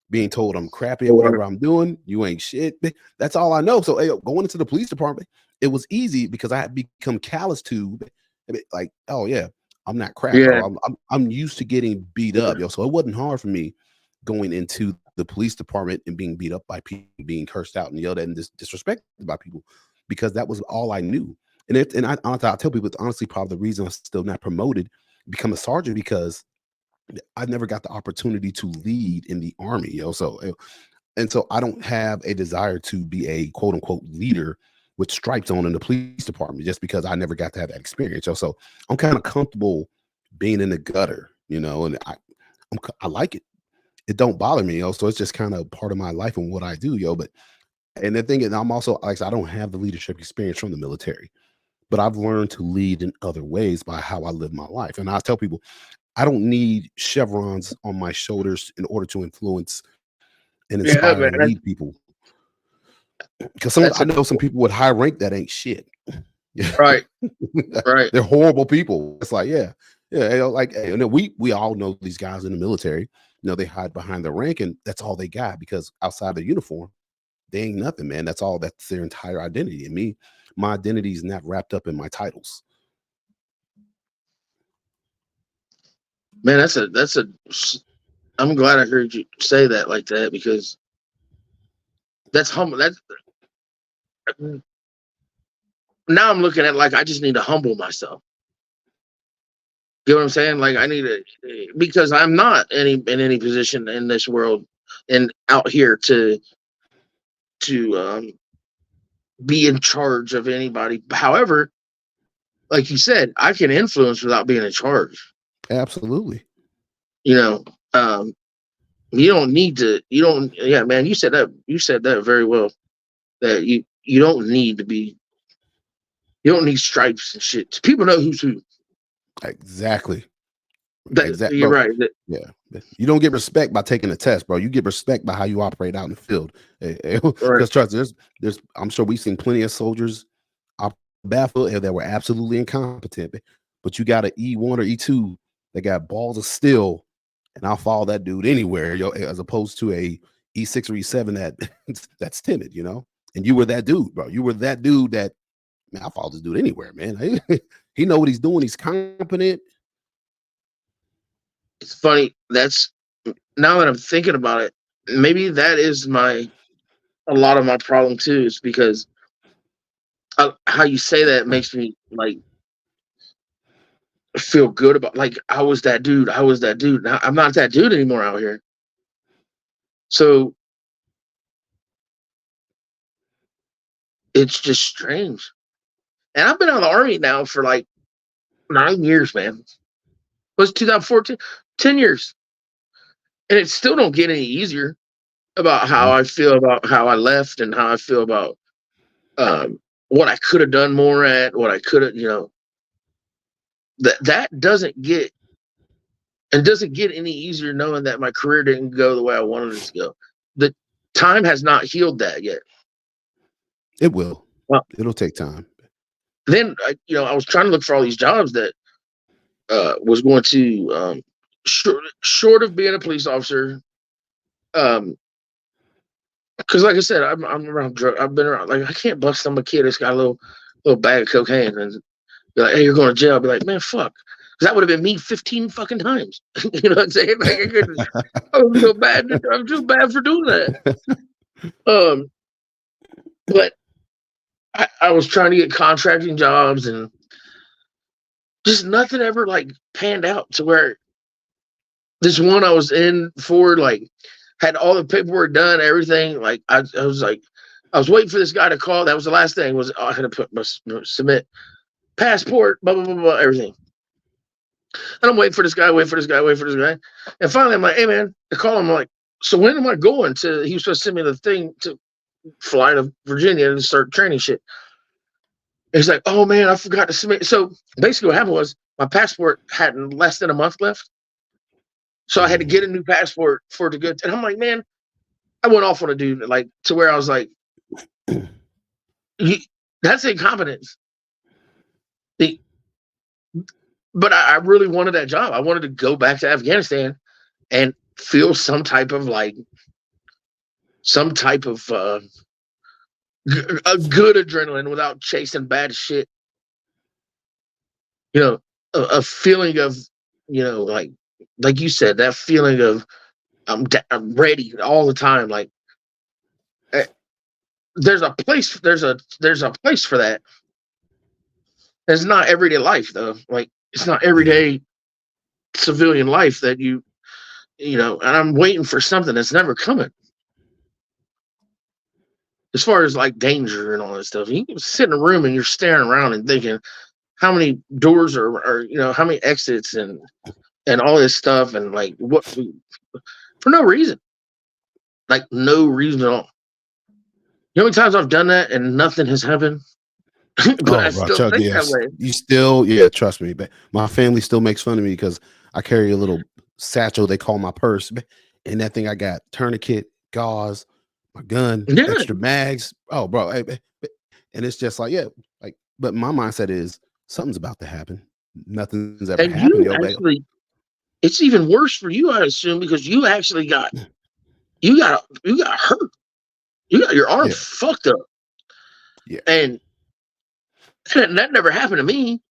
being told I'm crappy at whatever I'm doing. You ain't shit. That's all I know. So going into the police department, it was easy because I had become callous to, like, oh yeah, I'm not crap, Yeah. bro. I'm used to getting beat up, yo. So it wasn't hard for me going into the police department and being beat up by people, being cursed out and yelled at and disrespected by people, because that was all I knew. I tell people it's honestly probably the reason I'm still not promoted, become a sergeant, because I never got the opportunity to lead in the army, yo. So I don't have a desire to be a quote unquote leader with stripes on in the police department, just because I never got to have that experience, yo. So I'm kind of comfortable being in the gutter, and I like it. It don't bother me, yo. So it's just kind of part of my life and what I do, yo. But and the thing is, I'm also, like I said, I don't have the leadership experience from the military, but I've learned to lead in other ways by how I live my life. And I tell people, I don't need chevrons on my shoulders in order to influence and Yeah, inspire man. and lead people. Because That's I a know some people with high rank that ain't shit. right, right. They're horrible people. It's like, yeah, like, and then we all know these guys in the military. They hide behind their rank, and that's all they got, because outside their uniform, they ain't nothing, man. That's all. That's their entire identity. And me, my identity is not wrapped up in my titles. Man, I'm glad I heard you say that like that, because that's humble. That's now I'm looking at like I just need to humble myself. You know what I'm saying? Like I need to, because I'm not in any position in this world and out here to be in charge of anybody. However, like you said, I can influence without being in charge. Absolutely. You know, um, you don't need to. You don't. Yeah, man. You said that. You said that very well. That you don't need to be. You don't need stripes and shit. People know who's who. Exactly. Exactly, You're bro. right. Yeah, you don't get respect by taking a test, bro. You get respect by how you operate out in the field. Right. Because trust, there's. I'm sure we've seen plenty of soldiers op battlefield that were absolutely incompetent, but you got an E1 or E2 that got balls of steel, and I'll follow that dude anywhere, yo, as opposed to a E6 or E7 that's timid, And you were that dude, bro. You were that dude that, man, I follow this dude anywhere, man. He know what he's doing. He's competent. It's funny. That's now that I'm thinking about it. Maybe that is a lot of my problem too. Is because how you say that makes me like feel good about like I was that dude. I was that dude. Now I'm not that dude anymore out here. So it's just strange. And I've been out of the army now for like 9 years, man. It was 2014, 10 years. And it still don't get any easier about how No, I feel about how I left and how I feel about what I could have done more at, what I could have, that doesn't get any easier knowing that my career didn't go the way I wanted it to go. The time has not healed that yet. it will. Well, It'll take time. then I was trying to look for all these jobs that was going to short of being a police officer. Because like I said, I'm around drug. I've been around. Like I can't bust some kid that's got a little bag of cocaine and be like, "Hey, you're going to jail." I'll be like, "Man, fuck," because that would have been me 15 fucking times. You know what I'm saying? Like I couldn't. I would feel bad. I feel bad for doing that. Um, but I was trying to get contracting jobs and just nothing ever like panned out to where this one I was in for like had all the paperwork done, everything. Like I was like, I was waiting for this guy to call. That was the last thing was I had to submit passport, blah blah blah blah, everything. And I'm waiting for this guy, waiting for this guy, waiting for this guy. And finally, I'm like, hey man, I call him. I'm like, so when am I going to? He was supposed to send me the thing to fly to Virginia and start training shit. And he's like, oh man, I forgot to submit. So basically, what happened was my passport had less than a month left. So I had to get a new passport for it to go. And I'm like, man, I went off on a dude like to where I was like, that's incompetence. but I really wanted that job. I wanted to go back to Afghanistan and feel some type of a good adrenaline without chasing bad shit. You know, a feeling of, like you said, that feeling of I'm ready all the time. Like there's a place for that. It's not everyday life though. Like it's not everyday civilian life that and I'm waiting for something that's never coming. As far as like danger and all that stuff, you can sit in a room and you're staring around and thinking how many doors are how many exits and all this stuff and like what for no reason, like no reason at all. You know how many times I've done that and nothing has happened, but I bro, still Chuck, think that yes. way. You still, trust me. But my family still makes fun of me because I carry a little satchel they call my purse. And that thing I got tourniquet, gauze, my gun, Yeah, extra mags. Oh, bro. And it's just like, but my mindset is something's about to happen. Nothing's ever and happened, you yo, baby. actually, it's even worse for you, I assume, because you actually got hurt. You got your arm Yeah. fucked up. Yeah. And that never happened to me.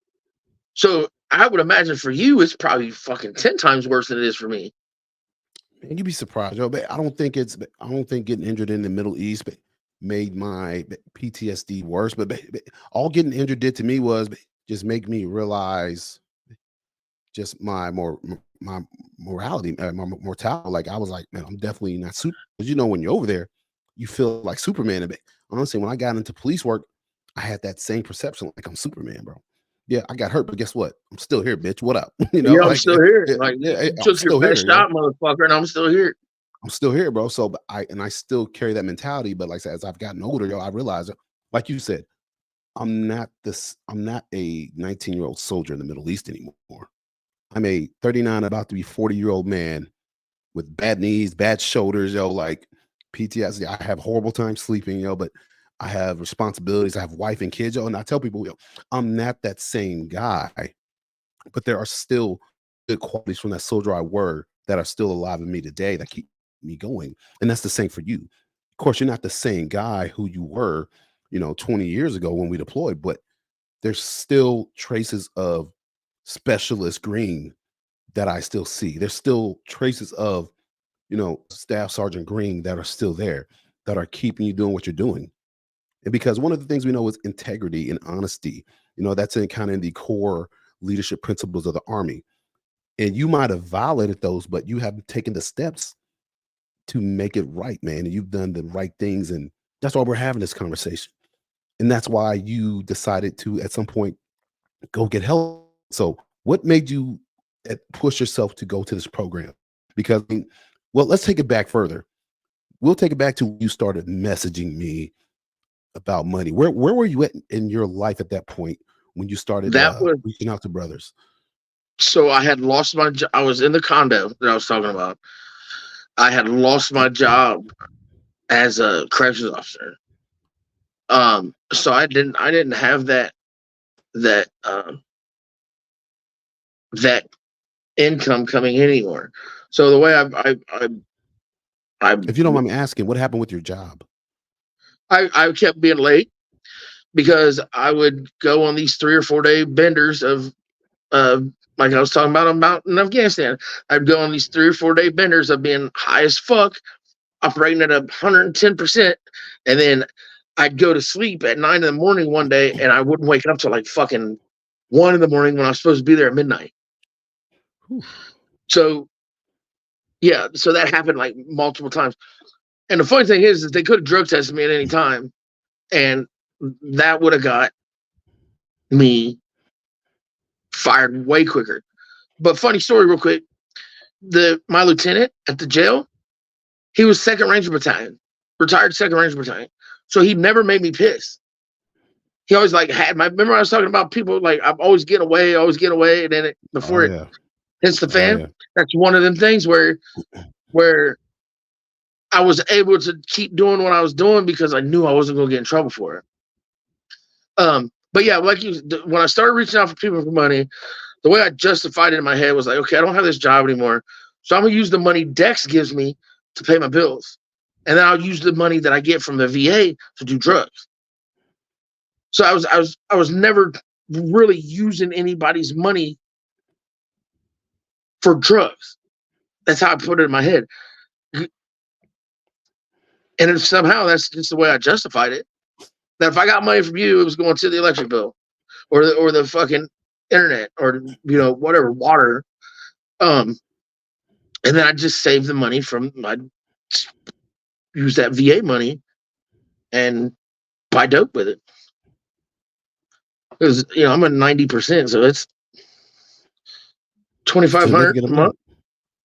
So I would imagine for you, it's probably fucking 10 times worse than it is for me. Man, you'd be surprised, yo. But I don't think getting injured in the Middle East made my PTSD worse. But all getting injured did to me was just make me realize just my morality, my mortality. Like I was like, man, I'm definitely not super. Because when you're over there, you feel like Superman a bit. Honestly, when I got into police work, I had that same perception, like I'm Superman, bro. Yeah, I got hurt, but guess what? I'm still here, bitch. What up? Yeah, I'm still here. Like yeah, you I'm took your still here, best shot, motherfucker, and I'm still here. I'm still here, bro. So, but I still carry that mentality. But like I said, as I've gotten older, yo, I realize, like you said, I'm not a 19-year-old soldier in the Middle East anymore. I'm a 39, about to be 40-year-old man with bad knees, bad shoulders, yo, like PTSD. I have horrible time sleeping, yo, but I have responsibilities. I have wife and kids, yo. And I tell people, yo, I'm not that same guy, but there are still good qualities from that soldier I were that are still alive in me today that keep me going. And that's the same for you. Of course, you're not the same guy who you were, 20 years ago when we deployed, but there's still traces of Specialist Greene that I still see. There's still traces of, Staff Sergeant Greene that are still there, that are keeping you doing what you're doing. And because one of the things we know is integrity and honesty, that's in kind of the core leadership principles of the Army. And you might have violated those, but you have taken the steps to make it right, man. And you've done the right things. And that's why we're having this conversation. And that's why you decided to, at some point, go get help. So what made you push yourself to go to this program? Because, well, let's take it back further. We'll take it back to when you started messaging me about money. Where were you at in your life at that point when you started reaching out to brothers? So I had lost my job. I was in the condo that I was talking about. I had lost my job as a corrections officer. So I didn't have that income coming in anymore. So the way If you don't mind me asking, what happened with your job? I kept being late because I would go on these 3 or 4 day benders of like I was talking about in Afghanistan. I'd go on these 3 or 4 day benders of being high as fuck, operating at 110%, and then I'd go to sleep at 9 in the morning one day, and I wouldn't wake up till like fucking 1 in the morning when I was supposed to be there at midnight. Whew. So yeah, so that happened like multiple times. And the funny thing is that they could have drug tested me at any time, and that would have got me fired way quicker. But funny story, real quick. My lieutenant at the jail, he was 2nd Ranger Battalion, retired 2nd Ranger Battalion. So he never made me piss. He always like remember I was talking about people like I'm always getting away, and then before it hits the fan. That's one of them things where I was able to keep doing what I was doing because I knew I wasn't going to get in trouble for it. But yeah, when I started reaching out for people for money, the way I justified it in my head was like, okay, I don't have this job anymore, so I'm gonna use the money Dex gives me to pay my bills, and then I'll use the money that I get from the VA to do drugs. So I was never really using anybody's money for drugs. That's how I put it in my head. And if somehow that's just the way I justified it. That if I got money from you, it was going to the electric bill, or the fucking internet, or whatever, water. And then I just save the money from use that VA money and buy dope with it. Because I'm at 90%, so it's $2,500 a month.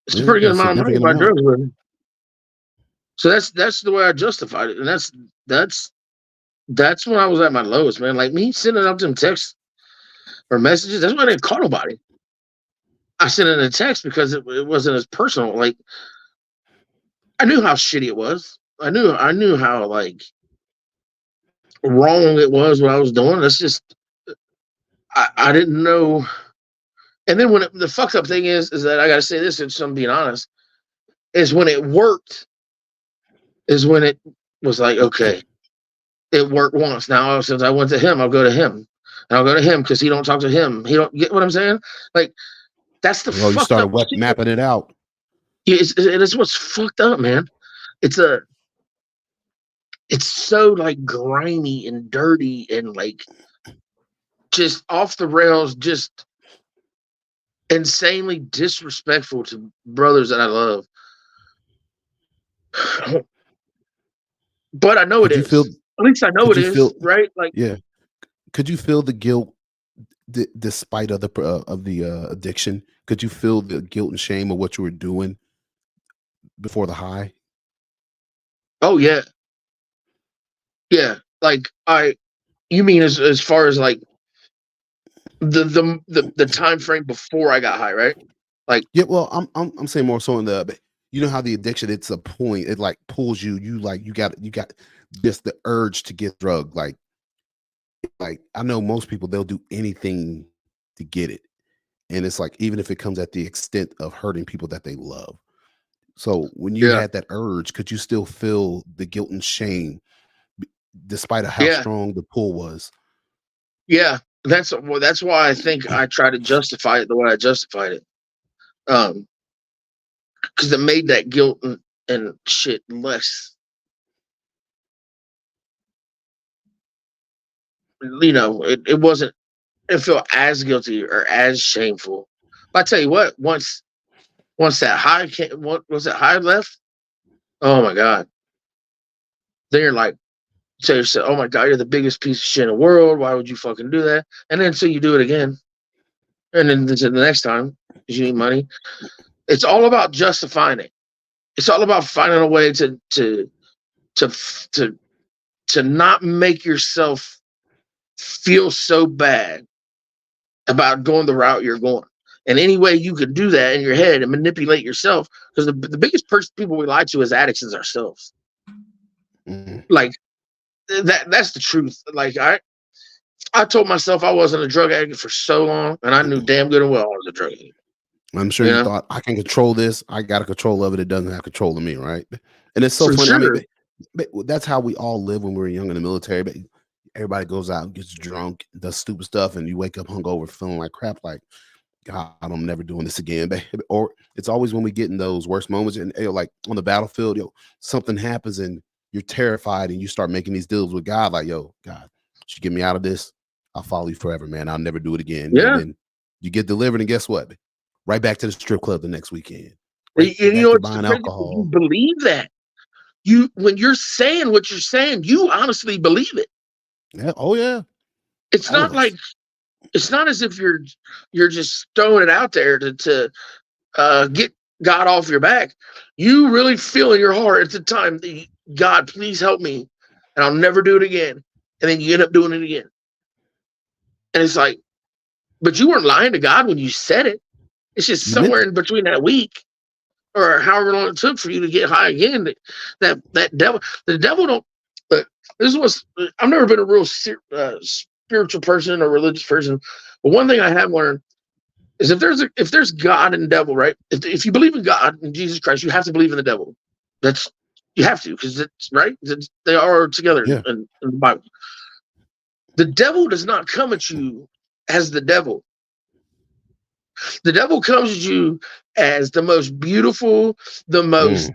It's a pretty good amount of money to buy drugs with it. So that's the way I justified it, and that's when I was at my lowest, man. Like me sending up them texts or messages. That's why I didn't call nobody. I sent in a text because it wasn't as personal. Like I knew how shitty it was. I knew how like wrong it was what I was doing. That's just I didn't know. And then when the fucked up thing is that I got to say this, and I'm being honest, is when it worked. Is when it was like, okay, it worked once. Now since I went to him, I'll go to him, and I'll go to him because he don't talk to him. He don't get what I'm saying. Like that's the you started mapping it out. It's what's fucked up, man. It's so like grimy and dirty and like just off the rails, just insanely disrespectful to brothers that I love. But I know it is. At least I know it is, right? Like, yeah. Could you feel the guilt, despite of the addiction? Could you feel the guilt and shame of what you were doing before the high? Oh yeah, yeah. Like you mean as far as like the time frame before I got high, right? Like yeah. Well, I'm saying more so in the. You know how the addiction, it's a point, it like pulls you, you got just the urge to get drug. Like I know most people, they'll do anything to get it. And it's like, even if it comes at the extent of hurting people that they love. So when you had that urge, could you still feel the guilt and shame despite of how strong the pull was? Yeah. That's why I think I try to justify it the way I justified it. Because it made that guilt and shit less. It wasn't. It felt as guilty or as shameful. But I tell you what, once that high came, what was that high left? Oh my god! Then you're like, say yourself, oh my god, you're the biggest piece of shit in the world. Why would you fucking do that? And then so you do it again, and then the next time you need money. It's all about justifying it. It's all about finding a way to not make yourself feel so bad about going the route you're going. And any way you can do that in your head and manipulate yourself, because the biggest people we lie to as addicts is ourselves. Like that's the truth. Like I told myself I wasn't a drug addict for so long, and I knew damn good and well I was a drug addict. I'm sure you thought, I can control this. I got a control of it. It doesn't have control of me, right? And it's so funny. Sure. I mean, but that's how we all live when we were young in the military. But everybody goes out, gets drunk, does stupid stuff, and you wake up hungover, feeling like crap. Like, God, I'm never doing this again. Or it's always when we get in those worst moments, and like on the battlefield, something happens, and you're terrified, and you start making these deals with God. Like, yo, God, you get me out of this, I'll follow you forever, man. I'll never do it again. Yeah. And then you get delivered, and guess what? Right back to the strip club the next weekend. Right, and you know, buying alcohol. You believe that. When you're saying what you're saying, you honestly believe it. Yeah. Oh yeah. It's not like, it's not as if you're just throwing it out there to get God off your back. You really feel in your heart at the time, God, please help me, and I'll never do it again. And then you end up doing it again. And it's like, but you weren't lying to God when you said it. It's just somewhere in between that week or however long it took for you to get high again. The devil don't. But this was, I've never been a real spiritual person or religious person, but one thing I have learned is if there's God and devil, right? If you believe in God and Jesus Christ, you have to believe in the devil. That's you have to, because it's right. They are together Yeah. in the Bible. The devil does not come at you as the devil. The devil comes at you as the most beautiful, the most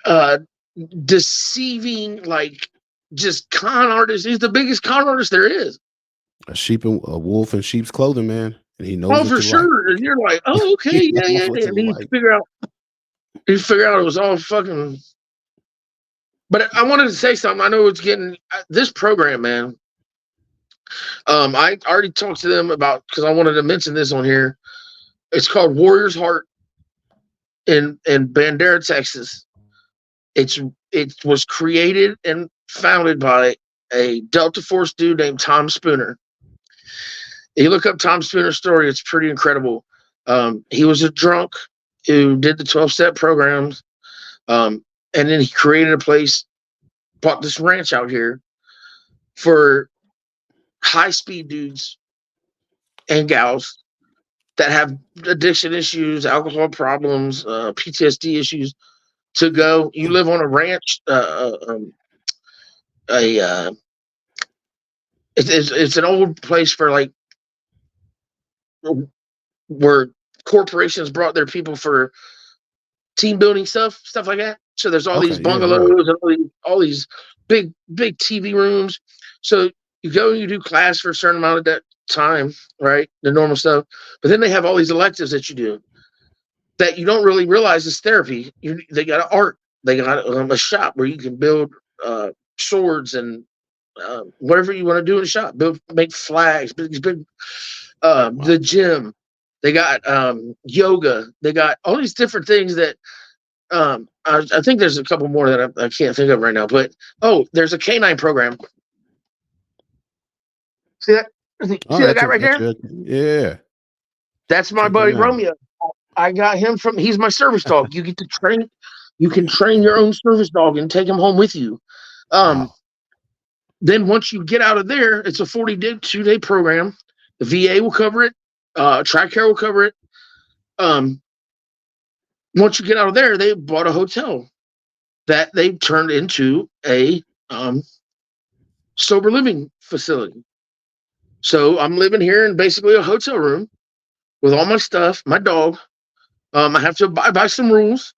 uh, deceiving, like just con artist. He's the biggest con artist there is. A wolf in sheep's clothing, man. And he knows Oh, what for you like. sure. And you're like, oh, He okay, yeah, knows yeah. what you And like. he figured out it was all fucking. But I wanted to say something. I know it's getting this program, man. I already talked to them about, because I wanted to mention this on here. It's called Warrior's Heart in Bandera, Texas. It was created and founded by a Delta Force dude named Tom Spooner. You look up Tom Spooner's story; it's pretty incredible. He was a drunk who did the 12-step programs, and then he created a place, bought this ranch out here for high-speed dudes and gals that have addiction issues, alcohol problems, PTSD issues. To go, you live on a ranch, a it's an old place for like where corporations brought their people for team building stuff like that. So there's all these Okay, yeah, right. bungalows and all these big TV rooms. So you go and you do class for a certain amount of that time, right? The normal stuff. But then they have all these electives that you do that you don't really realize is therapy. They got art. They got a shop where you can build swords and whatever you want to do in the shop. Make flags. Big. Wow. The gym. They got yoga. They got all these different things that I think there's a couple more that I can't think of right now. But there's a canine program. See that? See that guy right there? Yeah. That's my Check buddy him out. Romeo. I got him from. He's my service dog. You get to train. You can train your own service dog and take him home with you. Wow. Then once you get out of there, it's a 42-day program. The VA will cover it. TRICARE will cover it. Once you get out of there, they bought a hotel that they turned into a sober living facility. So I'm living here in basically a hotel room with all my stuff, my dog. I have to abide by some rules,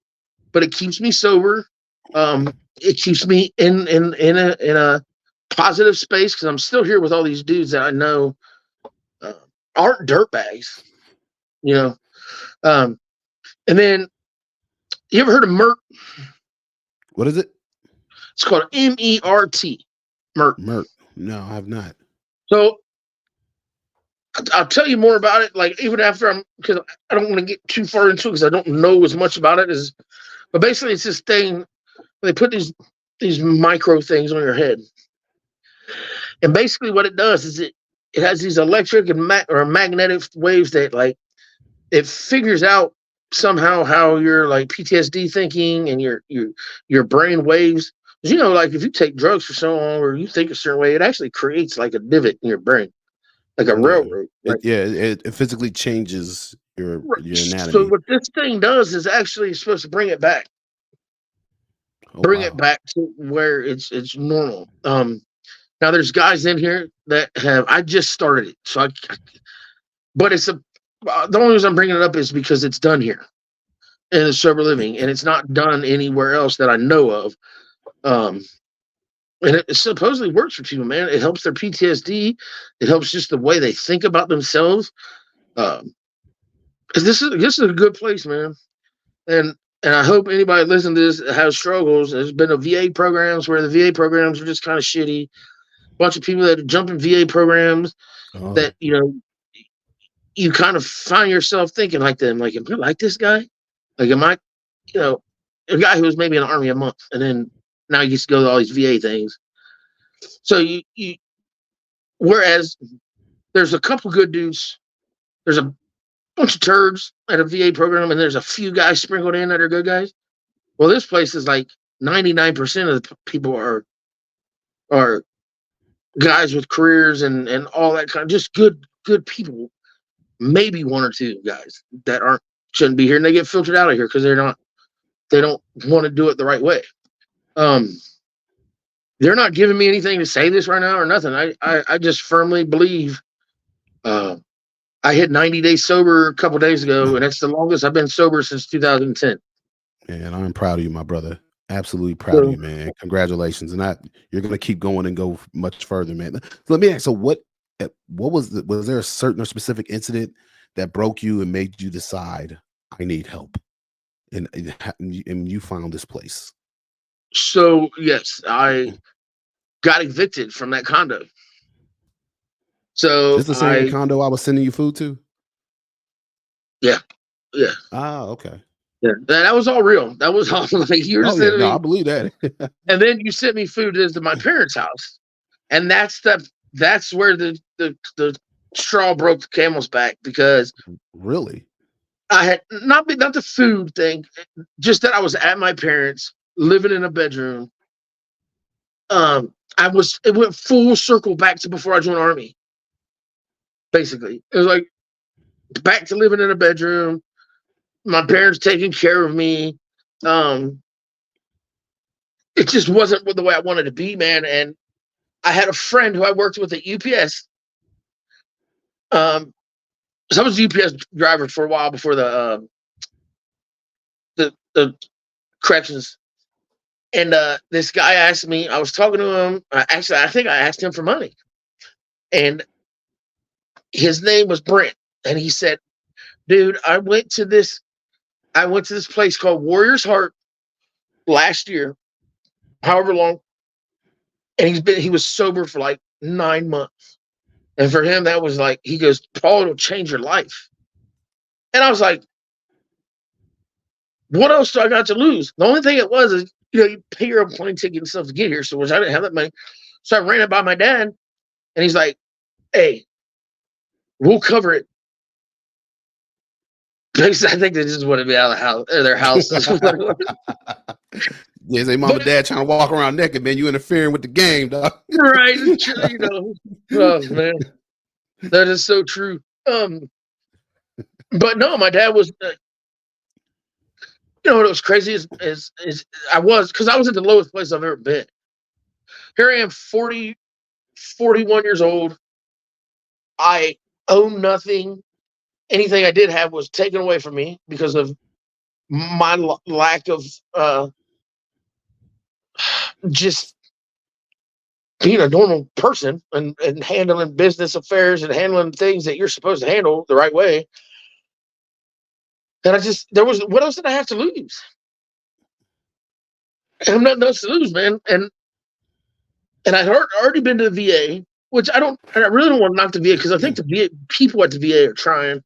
but it keeps me sober. It keeps me in a positive space, because I'm still here with all these dudes that I know aren't dirtbags, you know. And then, you ever heard of MERT? What is it? It's called MERT. MERT. No, I have not. So I'll tell you more about it, like even after because I don't want to get too far into it because I don't know as much about it as. But basically, it's this thing. They put these micro things on your head, and basically what it does is it has these electric and magnetic waves that like it figures out somehow how your like PTSD thinking and your brain waves. You know, like if you take drugs for so long or you think a certain way, it actually creates like a divot in your brain, like a railroad. Right? It physically changes your anatomy. So what this thing does is actually supposed to bring it back. Bring it back to where it's normal. Now there's guys in here that I just started it, but it's the only reason I'm bringing it up is because it's done here in the sober living, and it's not done anywhere else that I know of. And it supposedly works for people, man. It helps their PTSD. It helps just the way they think about themselves. Because this is a good place, man. And I hope anybody listening to this has struggles. There's been a VA programs where the VA programs are just kind of shitty. A bunch of people that jump in VA programs that, you know, you kind of find yourself thinking like them. Like, am I like this guy? Like, am I, you know, a guy who was maybe in the Army a month and then now he gets to go to all these VA things. So you whereas there's a couple good dudes, there's a bunch of turds at a VA program, and there's a few guys sprinkled in that are good guys. Well, this place is like 99% of the people are guys with careers and all that kind of just good people. maybe one or two guys that shouldn't be here, and they get filtered out of here because they don't want to do it the right way. They're not giving me anything to say this right now or nothing. I just firmly believe. I hit 90 days sober a couple days ago, and that's the longest I've been sober since 2010. And I'm proud of you, my brother. Absolutely proud of So, you, man. Congratulations. And you're going to keep going and go much further, man. So let me ask, so what was there a certain or specific incident that broke you and made you decide I need help? And you found this place. so yes, I got evicted from that condo. So Just the same condo I was sending you food to? Yeah. Ah, okay. Yeah, that was all real. That was all like you were sending me. I believe that. And then you sent me food to my parents' house, and that's where the straw broke the camel's back, because Really? I had not the food thing, just that I was at my parents' living in a bedroom. It went full circle back to before I joined Army. Basically, it was like back to living in a bedroom. My parents taking care of me. It just wasn't the way I wanted to be, man. And I had a friend who I worked with at UPS. So I was a UPS driver for a while before the corrections. And this guy asked me, I was talking to him. Actually, I think I asked him for money. And his name was Brent. And he said, dude, I went to this place called Warrior's Heart last year, however long. And he was sober for like 9 months. And for him, that was like, he goes, Paul, it'll change your life. And I was like, what else do I got to lose? The only thing it was is, you pay your own plane ticket and stuff to get here. So I didn't have that money. So I ran it by my dad, and he's like, hey, we'll cover it. I think they just want to be out of the house, or their house. Yeah, say mom and dad trying to walk around naked, man. You interfering with the game, dog. Right. Oh, man. That is so true. But no, my dad was, what was crazy is because I was at the lowest place I've ever been. Here I am, 41 years old. I own nothing. Anything I did have was taken away from me because of my lack of just being a normal person and handling business affairs and handling things that you're supposed to handle the right way. And what else did I have to lose? I have nothing else to lose, man. And I'd already been to the VA, which I really don't want to knock the VA, because I think the VA people at the VA are trying.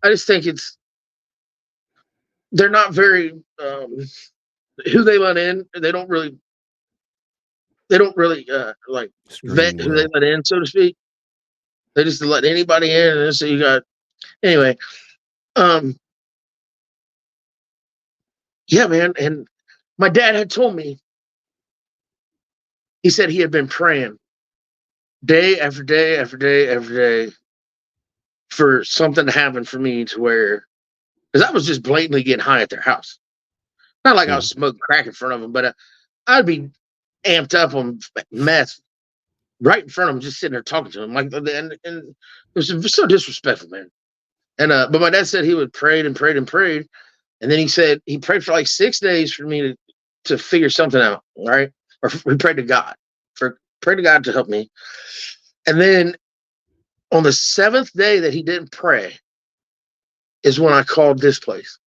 I just think they're not very who they let in. They don't really like vet who they let in, so to speak. They just let anybody in, and so you got anyway. Yeah, man. And my dad had told me, he said he had been praying day after day after day after day for something to happen for me, to where, because I was just blatantly getting high at their house. Not like I was smoking crack in front of them, but I'd be amped up on meth right in front of them, just sitting there talking to them. And it was so disrespectful, man. And but my dad said he would prayed and prayed and prayed. And then he said he prayed for like 6 days for me to figure something out, right? Or we prayed to God, prayed to God to help me. And then on the 7th day that he didn't pray is when I called this place.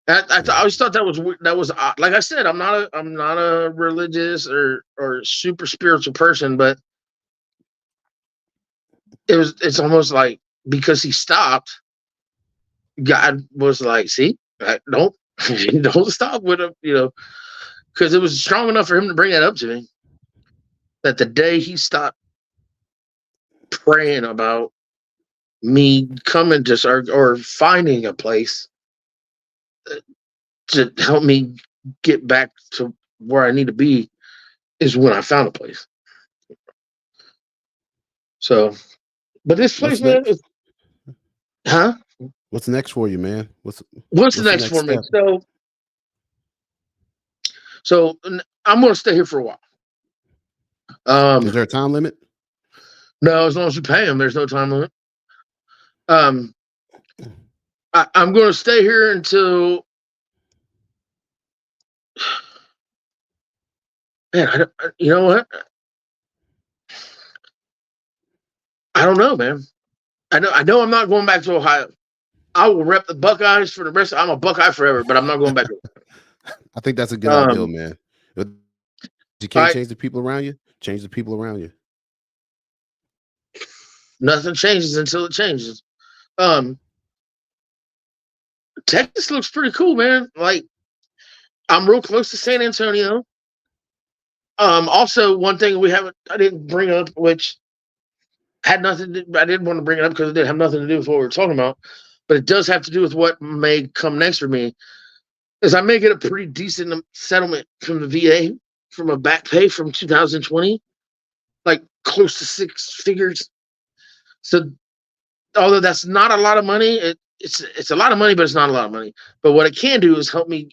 I always thought that was like I said, I'm not a religious or super spiritual person, but it's almost like, because he stopped, God was like, see, don't stop with him, because it was strong enough for him to bring that up to me, that the day he stopped praying about me coming to or finding a place to help me get back to where I need to be, is when I found a place. So But this place, What's man, next? huh? What's next for you, man? What's the What's the next next for me? step? So I'm gonna stay here for a while. Is Um, there a time limit? no, as long as you pay them, there's no time limit. Um, I'm gonna stay here until, man. You know what? I don't know, man. I know I'm not going back to Ohio. I will rep the Buckeyes for the rest. I'm a Buckeye forever, but I'm not going back. I think that's a good ideal, Um, man. But you can't I change the people around you. Change the people around you. Nothing changes until it changes. Um, Texas looks pretty cool, man. Like I'm real close to San Antonio. Also one thing I didn't bring up, which had nothing I didn't want to bring it up because it didn't have nothing to do with what we were talking about, but it does have to do with what may come next for me. Is I may get a pretty decent settlement from the VA from a back pay from 2020, like close to six figures. So although that's not a lot of money, it's a lot of money, but it's not a lot of money. But what it can do is help me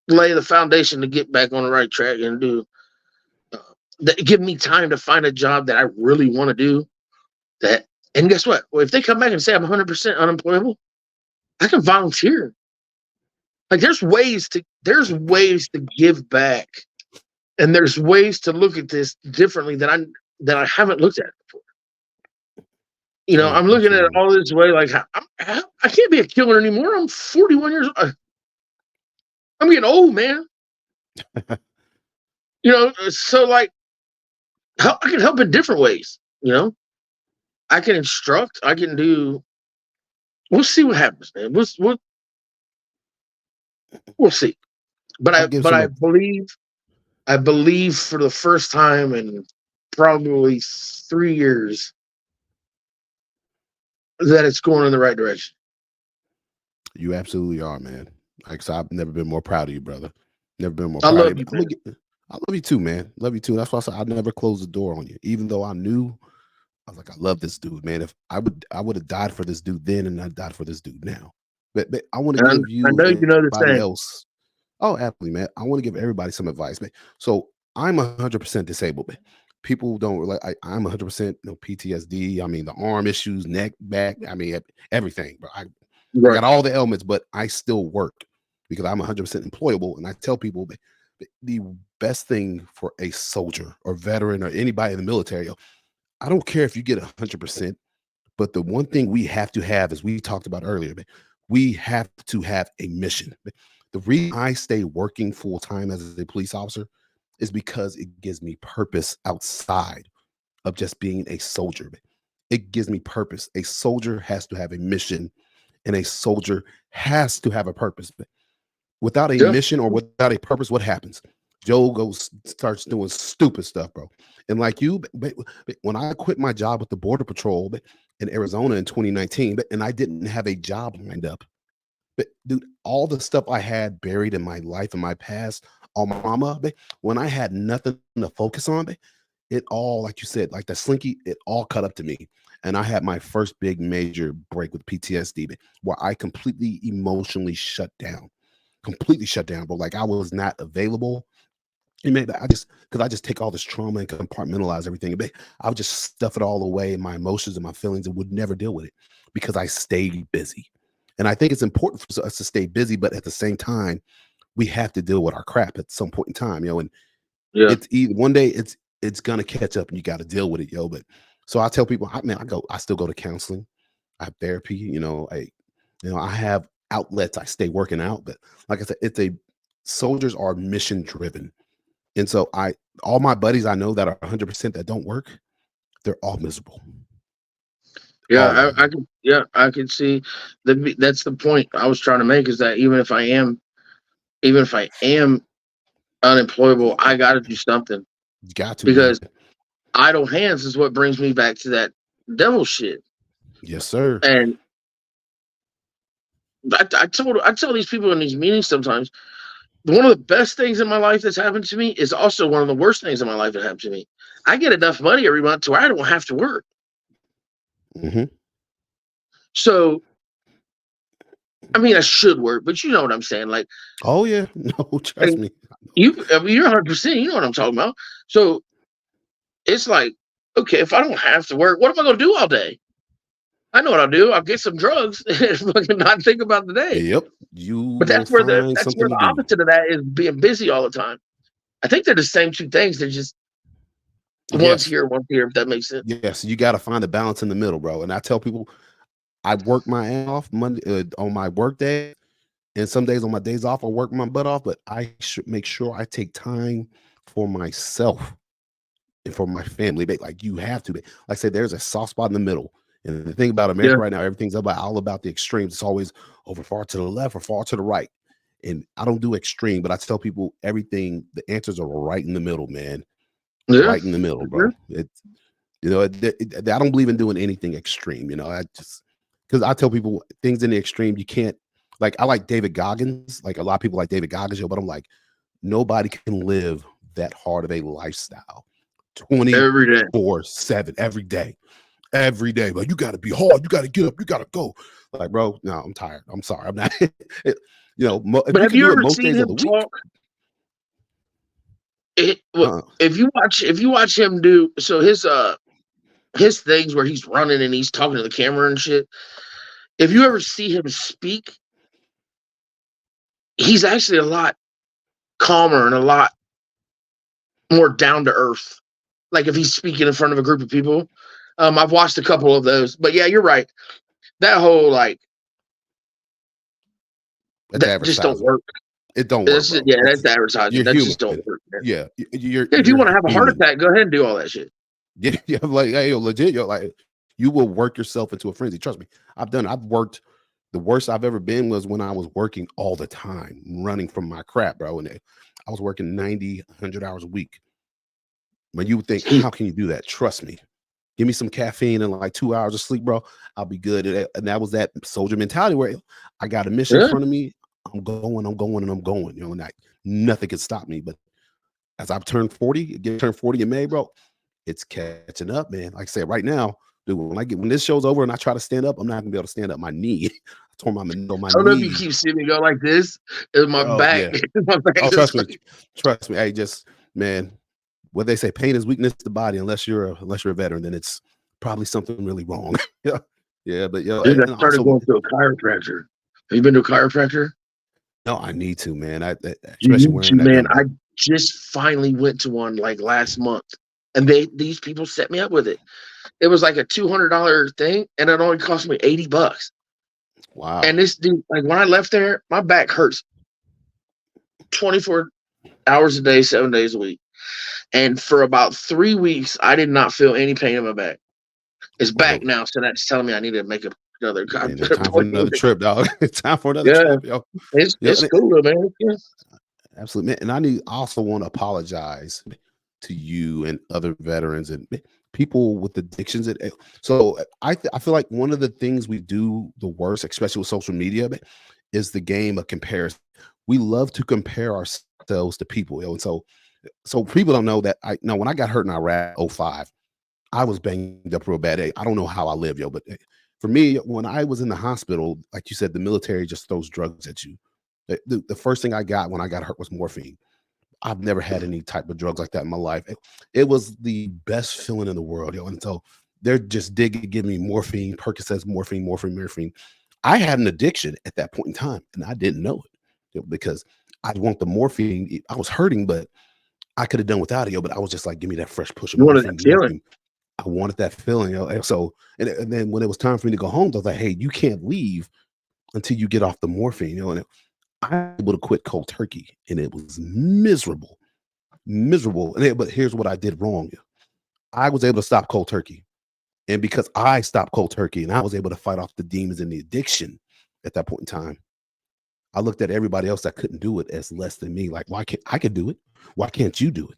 lay the foundation to get back on the right track and give me time to find a job that I really want to do. That and guess what? Well, if they come back and say I'm 100% unemployable, I can volunteer. Like there's ways to give back, and there's ways to look at this differently that I haven't looked at before. Yeah, I'm looking at it absolutely. all this way. Like I can't be a killer anymore. I'm 41 years old. I'm getting old, man. So like I can help in different ways. I can instruct. I can do. We'll see what happens, man. We'll see. But I'll I give but some. I believe for the first time in probably 3 years that it's going in the right direction. You absolutely are, man. Like so I've never been more proud of you, brother. Never been more I proud of love you. you, man. I love you too, man. Love you too. That's why I said I never closed the door on you, even though I knew. I was like, I love this dude, man. If I would have died for this dude then, and I died for this dude now. But I want to And give I you know and you know the everybody same. else. Oh, absolutely, man. I want to give everybody some advice, man. So I'm 100% disabled, man. People don't like. I'm 100% PTSD. I mean, the arm issues, neck, back. I mean, everything, bro. I Right. got all the elements, but I still work because I'm 100% employable. And I tell people the best thing for a soldier or veteran or anybody in the military, I don't care if you get 100%, but the one thing we have to have, as we talked about earlier, we have to have a mission. The reason I stay working full time as a police officer is because it gives me purpose outside of just being a soldier. It gives me purpose. A soldier has to have a mission, and a soldier has to have a purpose. But without a Yeah. mission or without a purpose, what happens? Joe starts doing stupid stuff, bro. And like you, when I quit my job with the Border Patrol in Arizona in 2019, and I didn't have a job lined up, but dude, all the stuff I had buried in my life and my past, all my mama, when I had nothing to focus on, it all, like you said, like the slinky, it all cut up to me. And I had my first big major break with PTSD, where I completely emotionally shut down, bro. Like I was not available. And maybe I just take all this trauma and compartmentalize everything. I would just stuff it all away in my emotions and my feelings and would never deal with it because I stayed busy. And I think it's important for us to stay busy, but at the same time, we have to deal with our crap at some point in time, and Yeah. it's either one day it's gonna catch up and you got to deal with it, but so I tell people, I still go to counseling, I have therapy, I have outlets, I stay working out, but like I said, soldiers are mission driven. And so all my buddies I know that are 100% that don't work, they're all miserable. All Yeah. of I them. can. Yeah. I can see that's the point I was trying to make is that even if I am unemployable, I got to do something You got to, man. because idle hands is what brings me back to that devil shit. Yes, sir. And I tell these people in these meetings sometimes one of the best things in my life that's happened to me is also one of the worst things in my life that happened to me. I get enough money every month to where I don't have to work. Hmm. So, I mean, I should work, but you know what I'm saying. Like, Oh yeah, no, trust and me. I mean, you're 100%. You know what I'm talking about. So it's like, okay, if I don't have to work, what am I going to do all day? I know what I'll do. I'll get some drugs and fucking not think about the day. Yep, you But will find that's where something to the do. opposite of that is being busy all the time. I think they're the same two things. They're just Yes, once here, if that makes sense. yes, you got to find a balance in the middle, bro. And I tell people, I work my ass off Monday on my work day, and some days on my days off, I work my butt off. But I should make sure I take time for myself and for my family. Like you have to. Like I said, there's a soft spot in the middle. And the thing about Yeah. America right now, everything's about all about the extremes. It's always over far to the left or far to the right. And I don't do extreme, but I tell people everything. The answers are right in the middle, man. Yeah. Right in the middle, Yeah. bro. It's I don't believe in doing anything extreme. I just because I tell people things in the extreme you can't. Like I like David Goggins. Like a lot of people like David Goggins, but I'm like nobody can live that hard of a lifestyle Every day. 24/7 every day. But you got to be hard. You got to get up. You got to go. Like, bro, no, I'm tired. I'm sorry. I'm not. If But you have can you do it ever most seen days of him the week, talk? Well, uh, if you watch him do so his things where he's running and he's talking to the camera and shit. If you ever see him speak, he's actually a lot calmer and a lot more down to earth. Like if he's speaking in front of a group of people. I've watched a couple of those, but yeah, you're right. That whole like it's that just don't advertisement. work. It don't work, bro. That's advertising. You're That just human. don't work, man. Yeah, If you you're want to have a heart human. attack, go ahead and do all that shit. Yeah, yeah, like hey, yo, legit, yo, like you will work yourself into a frenzy. Trust me, I've done. I've worked. The worst I've ever been was when I was working all the time, running from my crap, bro. And I was working 90, 100 hours a week. When you would think, how can you do that? Trust me. Give me some caffeine and like 2 hours of sleep, bro. I'll be good. And that was that soldier mentality where I got a mission in Yeah. front of me. I'm going, and I'm going. And like nothing can stop me. But as I've turned 40, turned 40 in May, bro, it's catching up, man. Like I said, right now, dude, when this show's over and I try to stand up, I'm not gonna be able to stand up. My knee, I tore my I don't know if you knee. keep seeing me go like this. Is my Oh back. yeah. My back Oh, is trust me. Hey, just man, what they say, pain is weakness to the body. Unless you're a veteran, then it's probably something really wrong. Yeah, yeah. But dude, I and started also going to a chiropractor. Have you been to a chiropractor? no, I need to, man. You Especially need to, wearing that man. dumb I belt. just finally went to one like last month, and these people set me up with it. It was like a $200 thing, and it only cost me $80. Wow. And this dude, like when I left there, my back hurts 24 hours a day, 7 days a week. And for about 3 weeks, I did not feel any pain in my back. It's back Well, now, so that's telling me I need to make another man, time for another appointment. trip, dog. Time for another Yeah, trip, yo. it's And cool, man. Yeah. absolutely, man. And I also want to apologize to you and other veterans and people with addictions. So I feel like one of the things we do the worst, especially with social media, is the game of comparison. We love to compare ourselves to people, and so people don't know that I know when I got hurt in Iraq 05, I was banged up real bad. I don't know how I live, yo, but for me, when I was in the hospital, like you said, the military just throws drugs at you. The first thing I got when I got hurt was morphine. I've never had any type of drugs like that in my life. It was the best feeling in the world, yo. And so they're just digging, giving me morphine, Percocets, morphine. I had an addiction at that point in time, and I didn't know it, because I want the morphine. I was hurting, but I could have done without it, yo. But I was just like, give me that fresh push of You wanted that feeling. morphine. I wanted that feeling, yo. And so, and then when it was time for me to go home, I was like, hey, you can't leave until you get off the morphine, And I was able to quit cold turkey, and it was miserable, miserable. But here's what I did wrong. I was able to stop cold turkey, and because I stopped cold turkey, and I was able to fight off the demons and the addiction at that point in time, I looked at everybody else that couldn't do it as less than me. Like, why can't I could do it? Why can't you do it?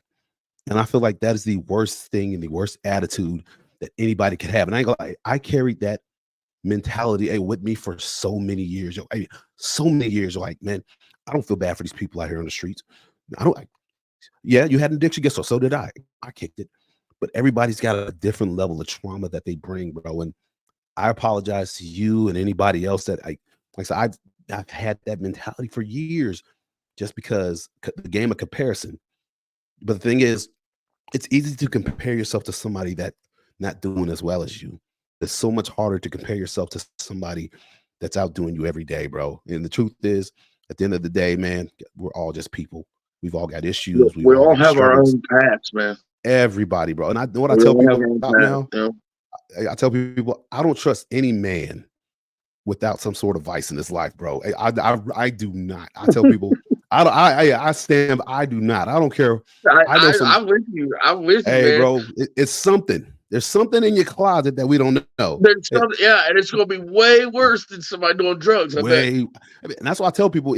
And I feel like that is the worst thing and the worst attitude that anybody could have. And I ain't gonna lie, I carried that mentality with me for so many years. So many years. Like, man, I don't feel bad for these people out here on the streets. I don't like, yeah, you had an addiction, guess what? So did I. I kicked it. But everybody's got a different level of trauma that they bring, bro. And I apologize to you and anybody else that like I said, I've had that mentality for years just because the game of comparison. But the thing is, it's easy to compare yourself to somebody that not doing as well as you. It's so much harder to compare yourself to somebody that's outdoing you every day, bro. And the truth is, at the end of the day, man, we're all just people. We've all got issues. We've We all all got have our struggles. own paths, man. Everybody, bro. And I know what I We tell all have people our own about paths. now. You know? I tell people I don't trust any man without some sort of vice in his life, bro. I do not. I tell people I stand. I do not. I don't care. I know some. I'm with you. I'm with you, Hey, man. bro, it's something. There's something in your closet that we don't know. There's some, yeah, and it's gonna be way worse than somebody doing drugs. I bet. And that's why I tell people.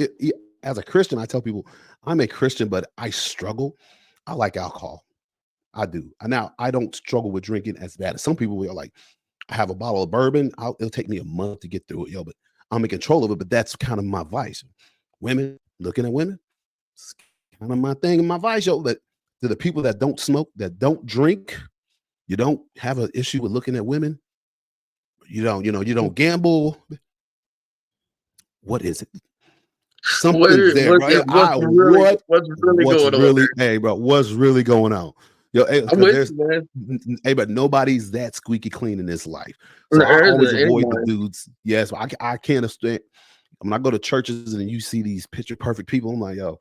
As a Christian, I tell people I'm a Christian, but I struggle. I like alcohol. I do. Now I don't struggle with drinking as bad as some people are. Like, I have a bottle of bourbon. It'll take me a month to get through it, but I'm in control of it. But that's kind of my vice. Women, looking at women, it's kind of my thing and my vice, But to the people that don't smoke, that don't drink, you don't have an issue with looking at women. You don't gamble. What is it? Something's there, right? What's really What's going on really, there? hey, bro, what's really going on? Hey, I'm because with you, man. hey, but nobody's that squeaky clean in this life. So I There always isn't avoid the anybody. dudes. Yes, I can't understand. When I go to churches and you see these picture perfect people, I'm like, yo,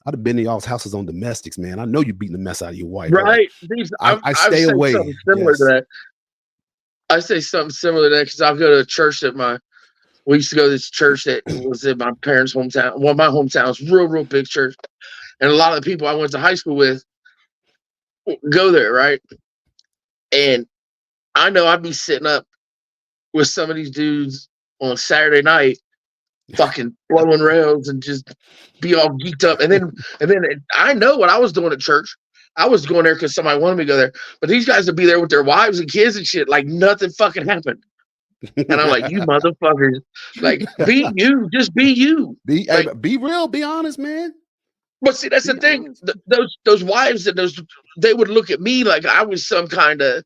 I'd have been to y'all's houses on domestics, man. I know you're beating the mess out of your wife. Right. I I've stay said away. something similar to Yes. that. I say something similar to that because I'll go to a church we used to go to this church that was in my parents' hometown. Well, my hometown was real big church. And a lot of the people I went to high school with go there, right? And I know I'd be sitting up with some of these dudes on Saturday night, fucking blowing rails and just be all geeked up. And then I know what I was doing at church. I was going there because somebody wanted me to go there. But these guys would be there with their wives and kids and shit, like nothing fucking happened. And I'm like, you motherfuckers, like, be you, just be you. Be real, be honest, man. But see, that's the thing. Those wives and they would look at me like I was some kind of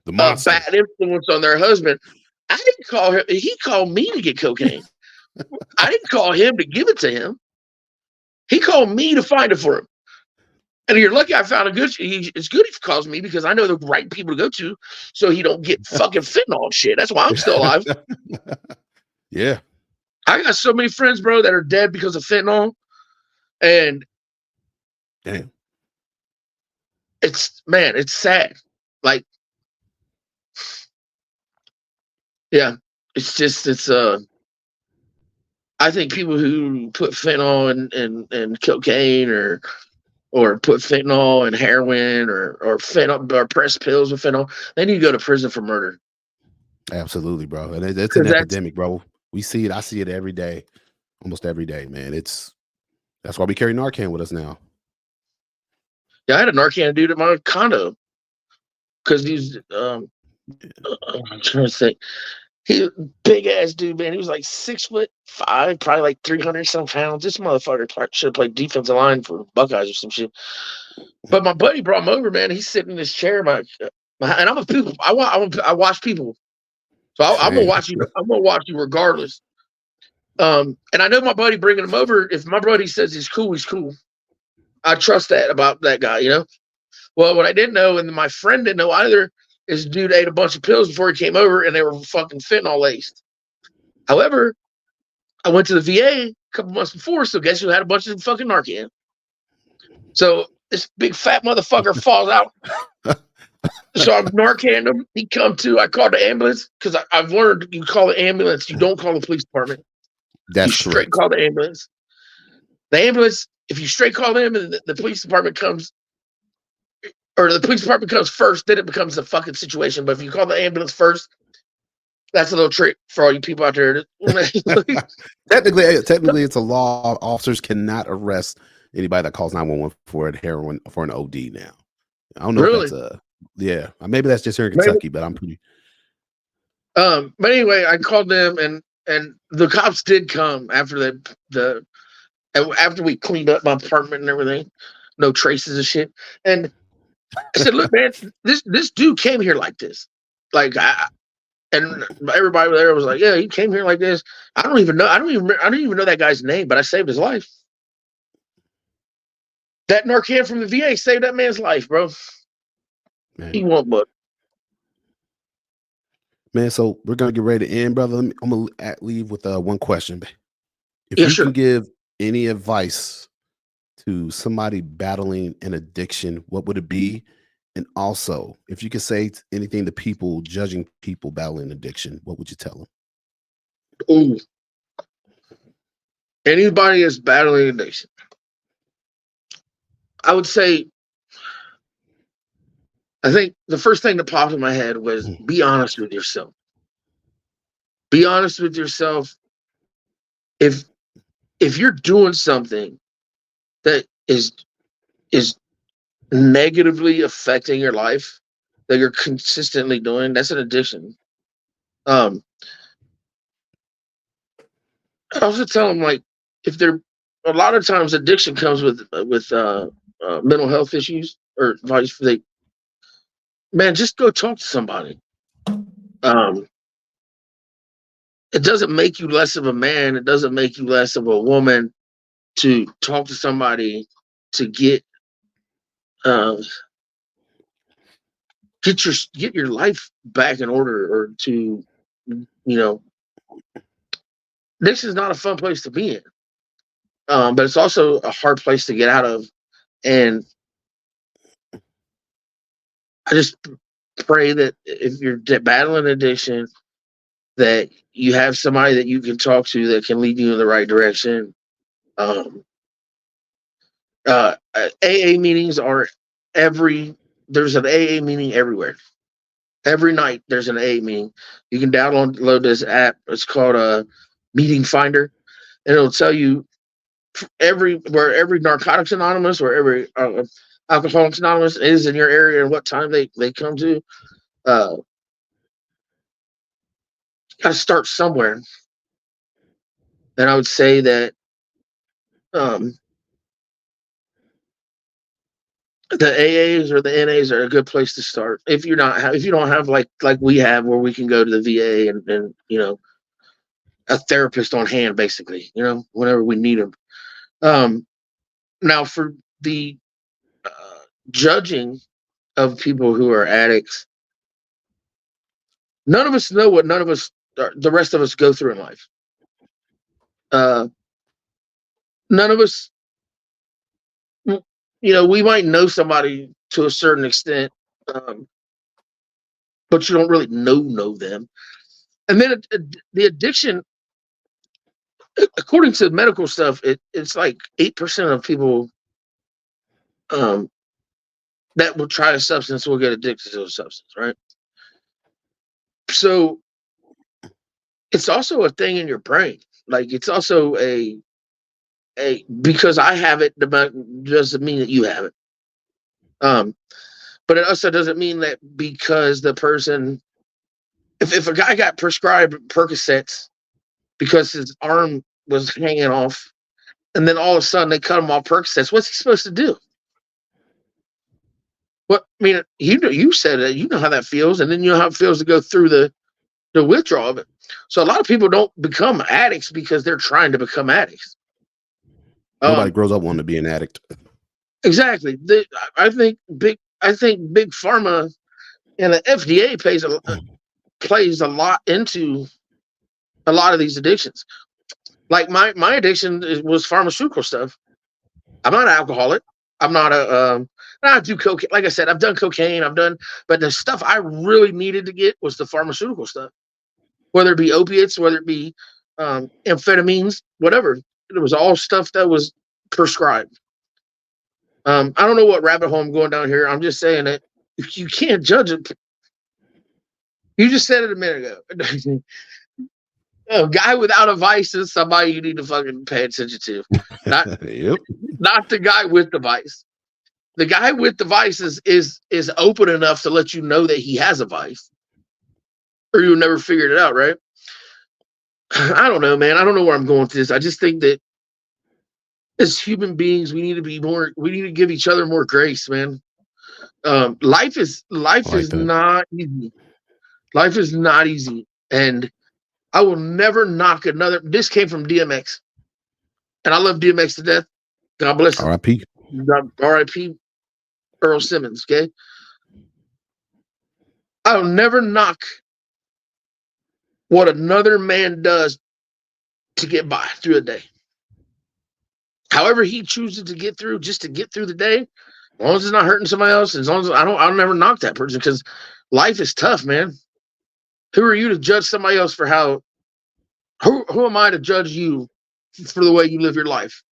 The monster. bad influence on their husband. I didn't call him. He called me to get cocaine. I didn't call him to give it to him. He called me to find it for him. And you're lucky I found a good. It's good if he calls me because I know the right people to go to, so he don't get fucking fentanyl and shit. That's why I'm still alive. Yeah. I got so many friends, bro, that are dead because of fentanyl, and damn, it's sad. Like, yeah, it's I think people who put fentanyl and cocaine or put fentanyl and heroin or fentanyl or press pills with fentanyl, they need to go to prison for murder. Absolutely, bro. And it's an epidemic, bro. We see it. I see it every day, almost every day, man. That's why we carry Narcan with us now. Yeah, I had a Narcan dude at my condo because he's I'm trying to think. He big ass dude, man. He was like 6'5", probably like 300 some pounds. This motherfucker should have played defensive line for Buckeyes or some shit. But my buddy brought him over, man. He's sitting in this chair, and I'm a people. I watch people, so I'm gonna watch you. I'm gonna watch you regardless. And I know my buddy bringing him over. If my buddy says he's cool, he's cool. I trust that about that guy, you know. Well, what I didn't know, and my friend didn't know either, is dude ate a bunch of pills before he came over, and they were fucking fentanyl laced. However, I went to the VA a couple months before, so guess who had a bunch of fucking Narcan? So this big fat motherfucker falls out. So I'm Narcaned him. He come to. I called the ambulance because I've learned you call the ambulance. You don't call the police department. That's you straight call the ambulance. The ambulance, if you straight call them and the police department comes, or the police department comes first, then it becomes a fucking situation. But if you call the ambulance first, that's a little trick for all you people out there. Technically, it's a law. Officers cannot arrest anybody that calls 911 for a heroin for an OD now. I don't know really? If that's yeah. Maybe that's just here in Kentucky, but I'm pretty. But anyway, I called them and the cops did come after after we cleaned up my apartment and everything, no traces of shit. And I said, "Look, man, this dude came here like this, like And everybody there was like, "Yeah, he came here like this." I don't even know. I don't even know that guy's name, but I saved his life. That Narcan from the VA saved that man's life, bro. Man. He won't, but Man, so we're gonna get ready to end, brother. I'm gonna leave with one question. If yeah, you can sure. give any advice to somebody battling an addiction, what would it be? And also, if you could say anything to people judging people battling addiction, what would you tell them? Ooh, anybody that's battling addiction, I would say. I think the first thing that popped in my head was be honest with yourself. Be honest with yourself. If you're doing something that is negatively affecting your life, that you're consistently doing, that's an addiction. I also tell them, like, if they're a lot of times addiction comes with mental health issues or advice. They Man, just go talk to somebody. Um, it doesn't make you less of a man. It doesn't make you less of a woman to talk to somebody to uh, get your life back in order, or to, you know, this is not a fun place to be in. But it's also a hard place to get out of. And I just pray that if you're battling addiction, that you have somebody that you can talk to that can lead you in the right direction. Um, AA meetings are there's an AA meeting everywhere. Every night there's an AA meeting. You can download this app. It's called a Meeting Finder, and it'll tell you every Narcotics Anonymous or every Alcoholics Anonymous is in your area and what time they come to. Got to start somewhere, and I would say that um, the AAs or the NAs are a good place to start. If you don't have like we have, where we can go to the VA and a therapist on hand, basically, whenever we need them. Now for the judging of people who are addicts, none of us know what the rest of us go through in life. None of us, we might know somebody to a certain extent, but you don't really know them. And then the addiction, according to medical stuff, it's like 8% of people that will try a substance will get addicted to a substance, right? So it's also a thing in your brain. Like, it's also a because I have it doesn't mean that you have it. But it also doesn't mean that because the person, if a guy got prescribed Percocets because his arm was hanging off, and then all of a sudden they cut him off Percocets, what's he supposed to do? What I mean, you said it. You know how that feels, and then you know how it feels to go through the withdrawal of it. So a lot of people don't become addicts because they're trying to become addicts. Nobody grows up wanting to be an addict. Exactly. I think big pharma and the FDA plays a lot into a lot of these addictions. Like my addiction was pharmaceutical stuff. I'm not an alcoholic. I'm not I do cocaine. Like I said, I've done cocaine. But the stuff I really needed to get was the pharmaceutical stuff. Whether it be opiates, whether it be amphetamines, whatever. It was all stuff that was prescribed. I don't know what rabbit hole I'm going down here. I'm just saying that you can't judge it. You just said it a minute ago. A guy without a vice is somebody you need to fucking pay attention to. Not, Yep. not the guy with the vice. The guy with the vice is open enough to let you know that he has a vice, or you'll never figure it out, right? I don't know, man. I don't know where I'm going with this. I just think that as human beings, we need to give each other more grace, man. Life is that. not easy. Life is not easy, and I will never knock another. This came from DMX, and I love DMX to death. God bless him. R.I.P. R.I.P. Earl Simmons. Okay, I'll never knock what another man does to get by through a day. However he chooses to get through, just to get through the day, as long as it's not hurting somebody else, as long as I'll never knock that person, because life is tough, man. Who are you to judge somebody else for how? Who am I to judge you for the way you live your life?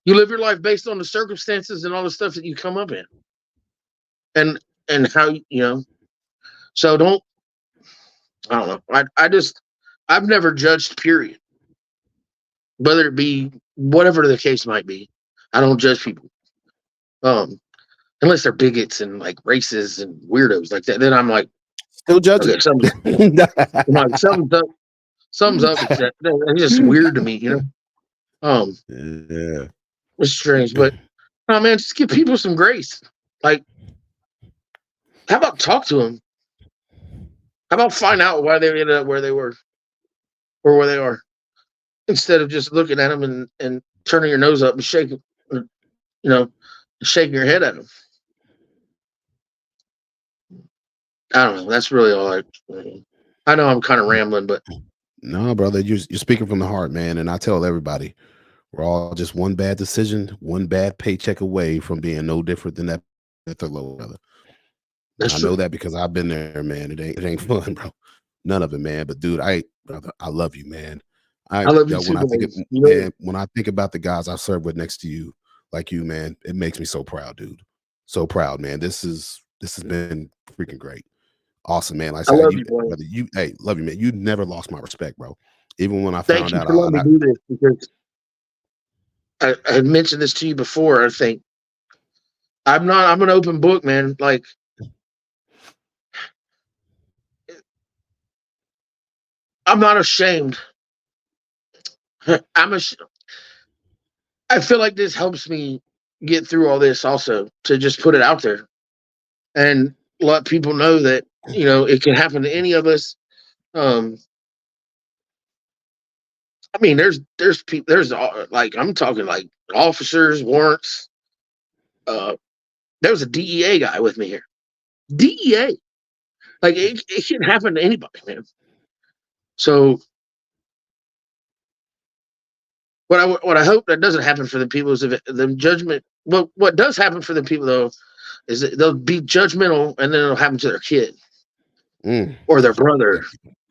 You live your life based on the circumstances and all the stuff that you come up in, and how you know. So don't. I don't know. I've never judged. Period. Whether it be whatever the case might be, I don't judge people. Unless they're bigots and like racists and weirdos like that, then I'm like, Still judging. okay, something's up. Something's up. It's just weird to me, you know. Yeah. It's strange, but no, man, just give people some grace. Like, how about talk to them? How about find out why they ended up where they were or where they are, instead of just looking at them and turning your nose up and shaking, you know, shaking your head at them. I don't know. That's really all I know I'm kind of rambling, but No, brother, you're speaking from the heart, man. And I tell everybody, we're all just one bad decision, one bad paycheck away from being no different than that third level brother. that's I true. know that because I've been there, man. It ain't fun, bro. None of it, man. But dude, brother, I love you, man. I love you too, when I think boys. You know, man, when I think about the guys I've served with next to you, like you, man, it makes me so proud, dude. So proud, man. This has been freaking great. Awesome, man. Like I I said, love you you, boy. brother, love you, man. You never lost my respect, bro. Even when I Thank found you out for letting me do this, because I had mentioned this to you before. I think I'm an open book, man. Like, I'm not ashamed. I feel like this helps me get through all this also, to just put it out there and let people know that, you know, it can happen to any of us. Um, I mean, there's people, like, I'm talking like officers, warrants. There was a DEA guy with me here. DEA, like, it can happen to anybody, man. So what I hope that doesn't happen for the people is if the judgment. Well, what does happen for the people though is that they'll be judgmental, and then it'll happen to their kid or their brother.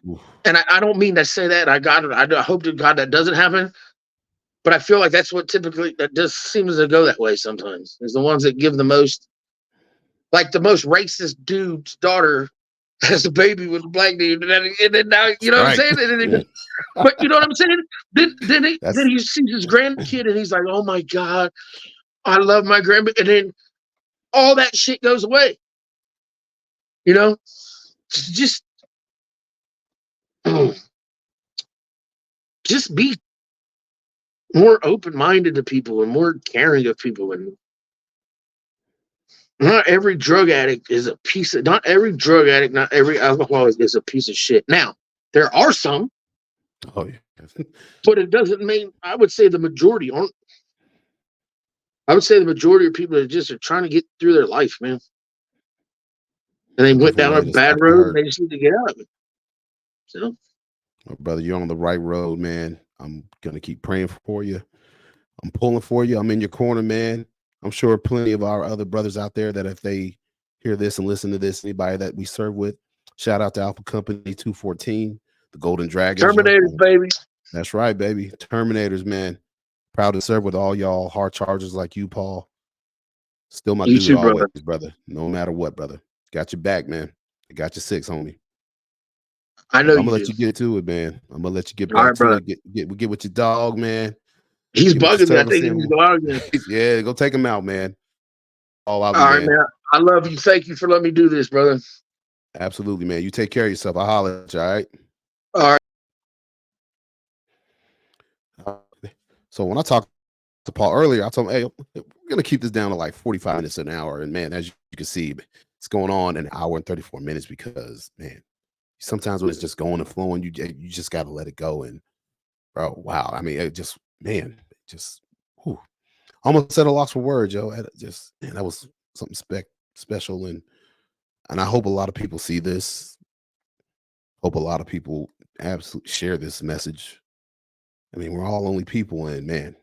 Oof. And I don't mean to say that. I hope to God that doesn't happen. But I feel like that's what typically that just seems to go that way sometimes. Is the ones that give the most, like the most racist dude's daughter has a baby with a black dude, and then now you know what I'm Right. saying. And then but you know what I'm saying. Then That's he sees his grandkid and he's like, oh my God, I love my grandbaby, and then all that shit goes away. You know, just just be more open-minded to people and more caring of people. And not every drug addict is a piece of, not every drug addict, not every alcoholic is a piece of shit. Now, there are some, oh yeah. but it doesn't mean, I would say the majority aren't. I would say the majority of people are trying to get through their life, man. And they A went different down way a to bad stop the road and hurt. they just need to get out of it. So, Brother, you're on the right road, man. I'm gonna keep praying for you. I'm pulling for you. I'm in your corner, man. I'm sure plenty of our other brothers out there that if they hear this and listen to this, anybody that we serve with, shout out to Alpha Company 214, the Golden Dragons, yo. Terminators, baby. That's right, baby. Terminators, man. Proud to serve with all y'all hard chargers like you, Paul. Still my You dude too, always, brother. brother. No matter what, brother. Got your back, man. I got your six, homie. I But know I'm gonna you let do. you get to it, man. I'm gonna let you get All back right, to brother. it. Get with your dog, man. He's Get with your bugging me. I service think he needs to go out again. yeah, go take him out, man. All out, All right, man. man. I love you. Thank you for letting me do this, brother. Absolutely, man. You take care of yourself. I'll holler at you, all right? All right. So when I talked to Paul earlier, I told him, hey, we're gonna keep this down to like 45 minutes an hour. And man, as you can see, it's going on an hour and 34 minutes because man, Sometimes when it's just going and flowing, you just got to let it go. And bro, wow. I mean, just whew, almost at a loss for words, yo. Just man, that was something special, and I hope a lot of people see this. Hope a lot of people absolutely share this message. I mean, we're all only people, and man,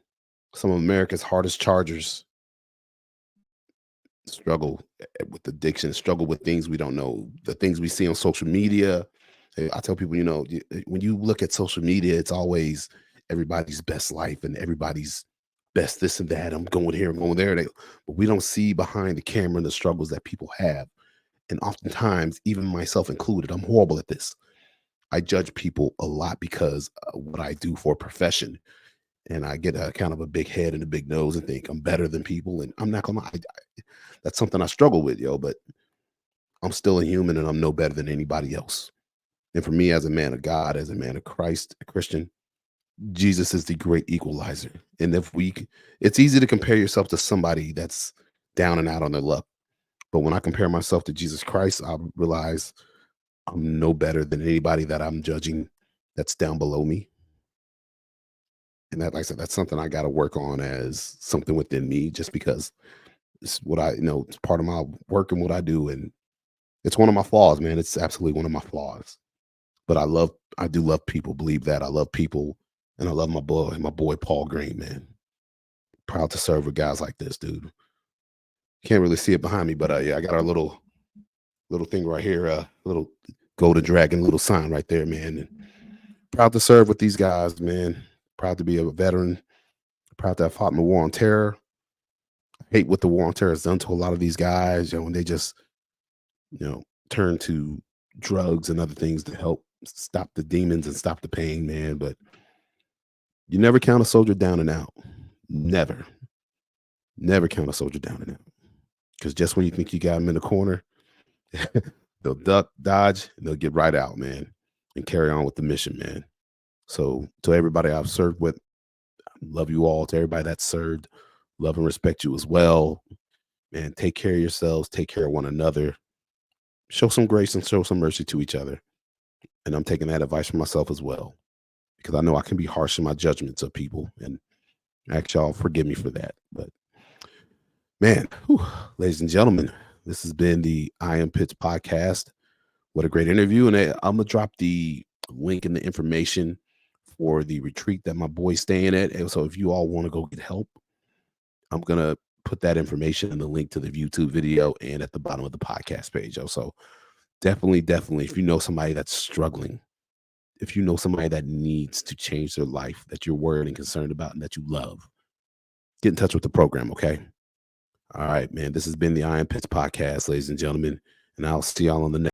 some of America's hardest chargers struggle with addiction, struggle with things we don't know, the things we see on social media. I tell people, when you look at social media, it's always everybody's best life and everybody's best this and that. I'm going here, I'm going there. But we don't see behind the camera the struggles that people have. And oftentimes, even myself included, I'm horrible at this. I judge people a lot because what I do for a profession. And I get a kind of a big head and a big nose and think I'm better than people. And I'm not gonna lie, that's something I struggle with, yo. But I'm still a human and I'm no better than anybody else. And for me, as a man of God, as a man of Christ, a Christian, Jesus is the great equalizer. And it's easy to compare yourself to somebody that's down and out on their luck. But when I compare myself to Jesus Christ, I realize I'm no better than anybody that I'm judging that's down below me. And that, like I said, that's something I got to work on as something within me, just because it's what it's part of my work and what I do. And it's one of my flaws, man. It's absolutely one of my flaws. But I do love people. Believe that. I love people, and I love my boy Paul Greene, man. Proud to serve with guys like this, dude. Can't really see it behind me, but yeah, I got our little thing right here, little golden dragon, little sign right there, man. And proud to serve with these guys, man. Proud to be a veteran. Proud to have fought in the war on terror. I hate what the war on terror has done to a lot of these guys, when they just, turn to drugs and other things to help stop the demons and stop the pain, man. But you never count a soldier down and out. Never. Never count a soldier down and out. Because just when you think you got them in the corner, they'll duck, dodge, and they'll get right out, man, and carry on with the mission, man. So to everybody I've served with, love you all. To everybody that's served, love and respect you as well. Man, take care of yourselves. Take care of one another. Show some grace and show some mercy to each other. And I'm taking that advice from myself as well, because I know I can be harsh in my judgments of people. And ask y'all forgive me for that. But man, ladies and gentlemen, this has been the I Am Pitts podcast. What a great interview. And I'm going to drop the link and the information for the retreat that my boy's staying at. And so if you all want to go get help, I'm going to put that information in the link to the YouTube video and at the bottom of the podcast page. So definitely, if you know somebody that's struggling, if you know somebody that needs to change their life, that you're worried and concerned about and that you love, get in touch with the program, okay? All right, man. This has been the I Am Pitts podcast, ladies and gentlemen, and I'll see y'all on the next.